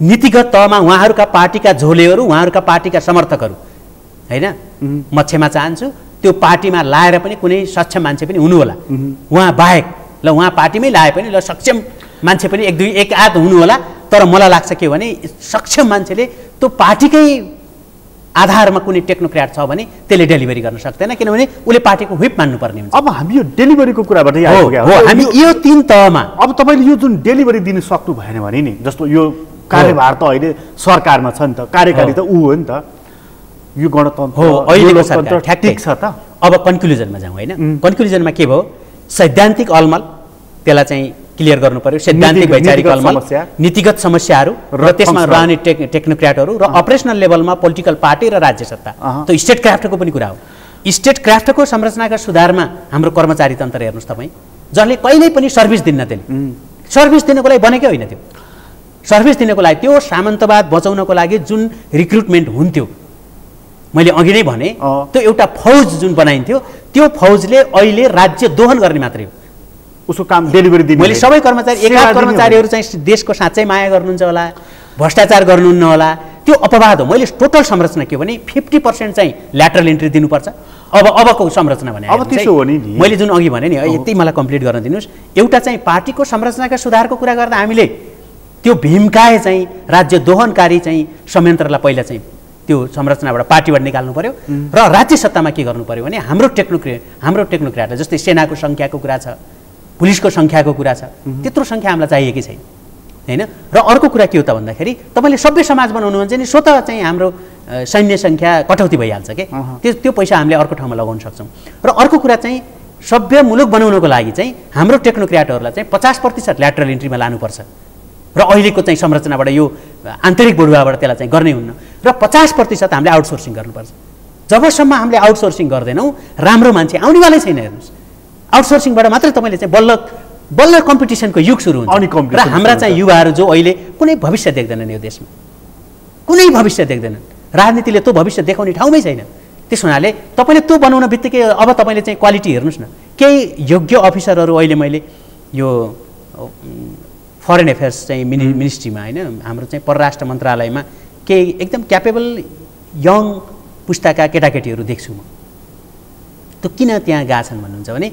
नीतिगत तहमा उहाँहरूका पार्टीका झोलेहरू, उहाँहरूका पार्टीका समर्थकहरू हैन, म क्षमा चाहन्छु, त्यो पार्टीमा लाएर पनि कुनै सक्षम मान्छे पनि हुनु होला उहाँ बाहेक। ल उहाँ पार्टीमै लाए पनि ल सक्षम मान्छे पनि एक आध हुनु होला, तर मलाई लाग्छ के भने सक्षम मान्छेले त्यो पार्टीकै आधारमा कुनै टेक्नोक्र्याट छ भने त्यसले डेलिभरी गर्न सक्दैन, किनभने उसले पार्टीको व्हिप मान्नुपर्ने हुन्छ। अब हामी यो डेलिभरीको कुराबाटै आइपुग्या हो, हामी यो 3 तहमा। अब तपाईँले यो जुन डेलिभरी दिन सक्नु भएन भने नि, जस्तो यो कार्यभार त अहिले सरकारमा छ नि त, कार्यकारी त ऊ हो नि त, यो गणतन्त्र हो, अहिलेको सरकार ठिक छ त। अब कन्क्लुजनमा जाउँ होइन, कन्क्लुजनमा के भयो, सैद्धान्तिक अलमल त्यसलाई चाहिँ क्लियर गर्नु पर्यो, सैद्धान्तिक वैचारिक अलमल, नीतिगत समस्याहरू र त्यसमा रहने टेक्नोक्र्याटहरू र अपरेसनल लेभलमा पोलिटिकल पार्टी र राज्य सत्ता, त्यो स्टेट क्राफ्टको पनि कुरा हो। स्टेट क्राफ्टको संरचनाका सुधारमा हाम्रो कर्मचारी तन्त्र हेर्नुहोस् तपाईँ, जसले कहिल्यै पनि सर्भिस दिन्न, त्यसले सर्भिस दिनको लागि बनेकै होइन, त्यो सर्भिस दिनको लागि त्यो सामन्तवाद बचाउनको लागि जुन रिक्रुटमेन्ट हुन्थ्यो, मैले अघि नै भने त्यो एउटा फौज जुन बनाइन्थ्यो, त्यो फौजले अहिले राज्य दोहन गर्ने मात्रै हो, उसको काम डेलिभरी दिने। मैले सबै कर्मचारी 1 लाख कर्मचारीहरू चाहिँ देशको साँच्चै माया गर्नुहुन्छ होला, भ्रष्टाचार गर्नुहुन्न होला, त्यो अपवाद हो। मैले टोटल संरचना के भने 50% चाहिँ ल्याटरल इन्ट्री दिनुपर्छ। अबको संरचना भने अब त्यसो हो नि, मैले जुन अघि भने नि, यति मलाई कम्प्लिट गर्न दिनुहोस्। एउटा चाहिँ पार्टीको संरचनाका सुधारको कुरा गर्दा हामीले त्यो भीमकाय चाहिँ राज्य दोहनकारी चाहिँ संयन्त्रलाई पहिला चाहिँ त्यो संरचनाबाट पार्टीबाट निकाल्नु पर्यो र राज्य सत्तामा के गर्नु पर्यो भने हाम्रो टेक्नोक्र्याट जस्तै सेनाको सङ्ख्याको कुरा छ, पुलिसको सङ्ख्याको कुरा छ, त्यत्रो सङ्ख्या हामीलाई चाहिएकै छैन होइन। र अर्को कुरा के हो त भन्दाखेरि तपाईँले सभ्य समाज बनाउनुहुन्छ नि, स्वतः चाहिँ हाम्रो सैन्य सङ्ख्या कटौती भइहाल्छ कि त्यो पैसा हामीले अर्को ठाउँमा लगाउन सक्छौँ। र अर्को कुरा चाहिँ सभ्य मुलुक बनाउनको लागि चाहिँ हाम्रो टेक्नोक्र्याटहरूलाई चाहिँ 50% ल्याटरल इन्ट्रीमा लानुपर्छ र अहिलेको चाहिँ संरचनाबाट यो आन्तरिक बढुवाबाट त्यसलाई चाहिँ गर्नै हुन्न र 50% हामीले आउटसोर्सिङ गर्नुपर्छ। जबसम्म हामीले आउटसोर्सिङ गर्दैनौँ राम्रो मान्छे आउनेवालै छैन। हेर्नुहोस्, आउटसोर्सिङबाट मात्रै तपाईँले चाहिँ बल्ल कम्पिटिसनको युग सुरु हुन्छ र हाम्रा चाहिँ युवाहरू जो अहिले कुनै भविष्य देख्दैनन्, यो देशमा कुनै भविष्य देख्दैनन्, राजनीतिले त्यो भविष्य देखाउने ठाउँमै छैन। त्यस हुनाले तपाईँले त्यो बनाउन बित्तिकै अब तपाईँले चाहिँ क्वालिटी हेर्नुहोस् न, केही योग्य अफिसरहरू अहिले मैले यो फरेन अफेयर्स चाहिँ मिनिस्ट्रीमा होइन, हाम्रो चाहिँ परराष्ट्र मन्त्रालयमा केही एकदम क्यापेबल यङ पुस्ताका केटाकेटीहरू देख्छु म। त्यो किन त्यहाँ गएछन् भन्नुहुन्छ भने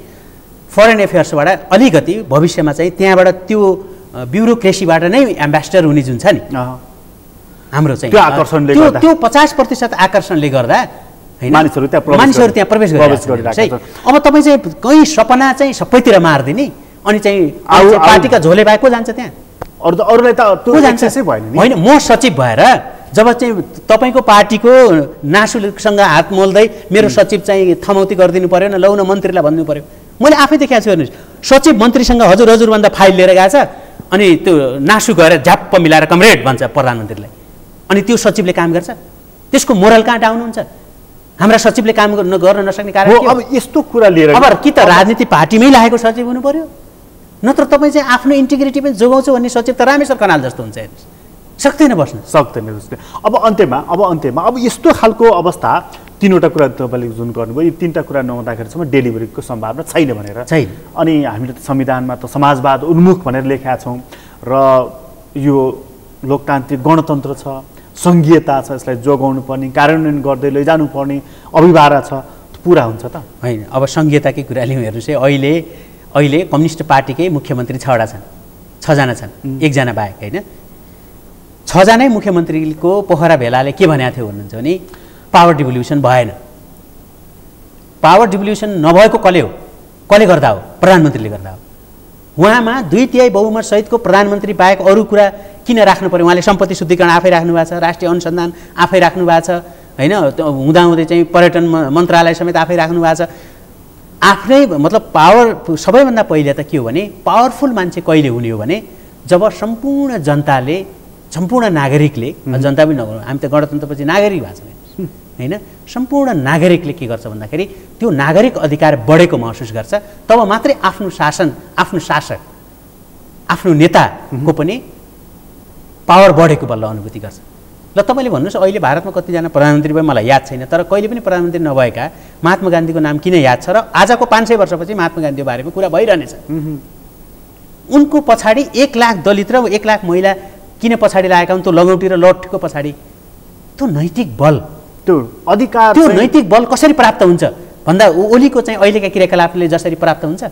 फरेन अफेयर्सबाट अलिकति भविष्यमा चाहिँ त्यहाँबाट त्यो ब्युरोक्रेसीबाट नै एम्बेसडर हुने जुन छ नि हाम्रो चाहिँ त्यो 50% आकर्षणले गर्दा होइन मानिसहरू त्यहाँ प्रवेश गरिरहेको छ। अब तपाईँ चाहिँ कहीँ सपना चाहिँ सबैतिर मारिदिने अनि चाहिँ पार्टीका झोले बाहेक को जान्छ त्यहाँ, अरूलाई त त्यो एक्सेसै भएन नि। होइन, म सचिव भएर जब चाहिँ तपाईँको पार्टीको नासुसँग हात मोल्दै मेरो सचिव चाहिँ थमौती गरिदिनु पर्यो न, लौ न मन्त्रीलाई भन्नु पर्यो। मैले आफै देखाएको छु, हेर्नुहोस्, सचिव मन्त्रीसँग हजुरभन्दा फाइल लिएर गएछ अनि त्यो नासु गएर झ्याप्प मिलाएर कमरेड भन्छ प्रधानमन्त्रीलाई, अनि त्यो सचिवले काम गर्छ? त्यसको मोरल कहाँ डाउन हुन्छ? हाम्रा सचिवले काम गर्न नसक्ने कारण अब यस्तो कुरा लिएर अब कि त राजनीति पार्टीमै लागेको सचिव हुनु पर्यो, नत्र तपाईँ चाहिँ आफ्नो इन्टिग्रिटी पनि जोगाउँछु भन्ने सचिव त रामेश्वर कनाल जस्तो हुन्छ। हेर्नुहोस्, सक्दैन बस्न। अब अन्त्यमा अब यस्तो खालको अवस्था, तीनवटा कुरा तपाईँले जुन गर्नुभयो, यो तीनवटा कुरा नहुँदाखेरिसम्म डेलिभरीको सम्भावना छैन भनेर छैन। अनि हामीले त संविधानमा त समाजवाद उन्मुख भनेर लेखेका छौँ र यो लोकतान्त्रिक गणतन्त्र छ, सङ्घीयता छ, यसलाई जोगाउनु पर्ने, कार्यान्वयन गर्दै लैजानु पर्ने अभिभारा छ, पुरा हुन्छ त होइन। अब सङ्घीयताकै कुरा लिउँ, हेर्नुहोस् है, अहिले कम्युनिस्ट पार्टीकै मुख्यमन्त्री 6 जना छन्, 1 जना बाहेक होइन। 6 जनै मुख्यमन्त्रीको पोखरा भेलाले के भनेको थियो भन्नुहुन्छ भने पावर डिभोल्युसन भएन। पावर डिभोल्युसन नभएको कसले गर्दा हो? प्रधानमन्त्रीले गर्दा हो। उहाँमा 2/3 बहुमत सहितको प्रधानमन्त्री बाहेक अरू कुरा किन राख्नु पर्यो? उहाँले सम्पत्ति शुद्धिकरण आफै राख्नु भएको छ, राष्ट्रिय अनुसन्धान आफै राख्नु भएको छ होइन, हुँदाहुँदै चाहिँ पर्यटन मन्त्रालय समेत आफै राख्नु भएको छ। आफ्नै मतलब पावर सबैभन्दा पहिले त के हो भने पावरफुल मान्छे कहिले हुने हो भने जब सम्पूर्ण जनताले, सम्पूर्ण नागरिकले, जनता पनि नगरौँ, हामी त गणतन्त्रपछि नागरिक भएको छौँ होइन, सम्पूर्ण नागरिकले के गर्छ भन्दाखेरि त्यो नागरिक अधिकार बढेको महसुस गर्छ, तब मात्रै आफ्नो शासन, आफ्नो शासक, आफ्नो नेताको पनि पावर बढेको बल्ल अनुभूति गर्छ। ल तपाईँले भन्नुहोस्, अहिले भारतमा कतिजना प्रधानमन्त्री भयो मलाई याद छैन, तर कहिले पनि प्रधानमन्त्री नभएका महात्मा गान्धीको नाम किन याद छ र आजको 500 वर्षपछि महात्मा गान्धीको बारेमा कुरा भइरहनेछ। उनको पछाडि 1 लाख दलित र 1 लाख महिला किन पछाडि लागेका हुन्? त्यो लगौटी र लट्ठीको पछाडि त्यो नैतिक बल, त्यो अधिकार, त्यो नैतिक बल कसरी प्राप्त हुन्छ भन्दा ओलीको चाहिँ अहिलेका क्रियाकलापले जसरी प्राप्त हुन्छ।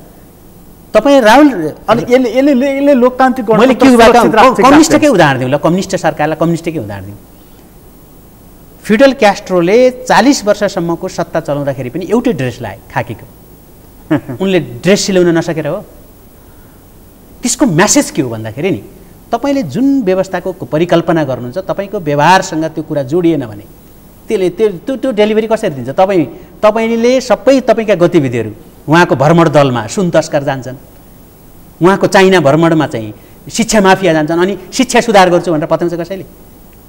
तपाईँ राहुल अनि यसले लोकतान्त्रिक मैले के कम्युनिस्टकै उदाहरण दिउँ, ल कम्युनिस्ट सरकारलाई कम्युनिस्टकै उदाहरण दिउँ। फिडल क्यास्ट्रोले 40 वर्षसम्मको सत्ता चलाउँदाखेरि पनि एउटै ड्रेस लाए खाकीको। उनले ड्रेस सिलाउन नसकेर हो। त्यसको म्यासेज के हो भन्दाखेरि नि तपाईले जुन व्यवस्थाको परिकल्पना गर्नुहुन्छ तपाईको व्यवहारसँग त्यो कुरा जोडिएन भने त्यसले त्यो डेलिभरी कसरी दिन्छ? तपाईले सबै तपाईका गतिविधिहरू उहाँको भ्रमण दलमा सुन तस्कर जान्छन्, उहाँको चाइना भ्रमणमा चाहिँ शिक्षा माफिया जान्छन्, अनि शिक्षा सुधार गर्छु भनेर बताउँछ कसैले?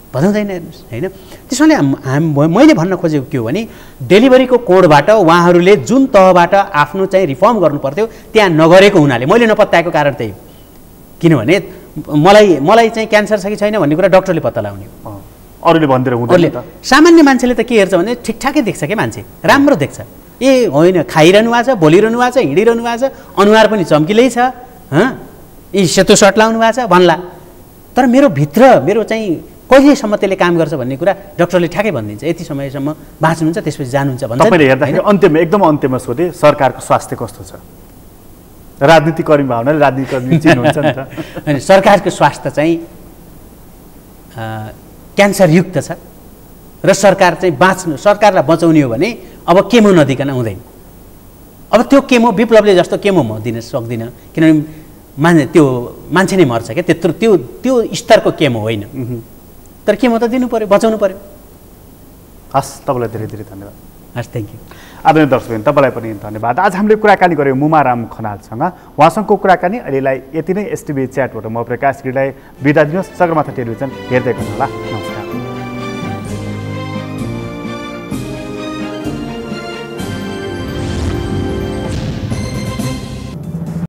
बताउँदैन हेर्नुहोस् हैन। त्यसैले मैले भन्न खोजेको के हो भने डेलिभरीको कोडबाट उहाँहरूले जुन तहबाट आफ्नो चाहिँ रिफर्म गर्नु पर्थ्यो त्यहाँ नगरेको हुनाले मैले नपत्याएको कारण त्यही हो। किनभने मलाई चाहिँ क्यान्सर छ कि छैन भन्ने कुरा डक्टरले पत्ता लगाउने हो, अरूले भन्दिएर हुँदैन त। सामान्य मान्छेले त के हेर्छ भने ठिकठाकै देख्छ के मान्छे, राम्रो देख्छ। ए होइन खाइरहनु भएको छ, बोलिरहनु भएको छ, हिँडिरहनु भएको छ, अनुहार पनि चम्किलै छ, यी सेतो सर्ट लाउनु भएको छ भन्ला। तर मेरो चाहिँ कहिलेसम्म त्यसले काम गर्छ भन्ने कुरा डक्टरले ठ्याक्कै भनिदिन्छ। यति समयसम्म बाँच्नुहुन्छ त्यसपछि जानुहुन्छ भन्छ। तपाईँले हेर्दाखेरि अन्त्यमा एकदम अन्त्यमा सोधे सरकारको स्वास्थ्य कस्तो छ? राजनीतिकर्मी भावनाले राजनीतिकर्मी चिन्नुहुन्छ नि त। अनि सरकारको स्वास्थ्य चाहिँ क्यान्सरयुक्त छ र सरकार चाहिँ सरकारलाई बचाउने हो भने अब केमो नदिकन हुँदैन। अब त्यो केमो विप्लवले जस्तो केमो म दिन सक्दिनँ, किनभने त्यो मान्छे नै मर्छ क्या, त्यत्रो त्यो स्तरको केमो होइन। तर केमो त दिनु पर्यो, बचाउनु पर्यो। हस्, तपाईँलाई धेरै धेरै धन्यवाद। हस्, थ्याङ्क यू। आदरणीय दर्शकबिन, तपाईँलाई पनि धन्यवाद। आज हामीले कुराकानी गऱ्यौँ मुमाराम खनालसँग। उहाँसँगको कुराकानी अहिलेलाई यति नै। एसटिभी च्याटबाट म प्रकाश गिरीलाई बिदा दिनुहोस्। सगरमाथा टेलिभिजन हेर्दै गर्नुहोला। नमस्कार।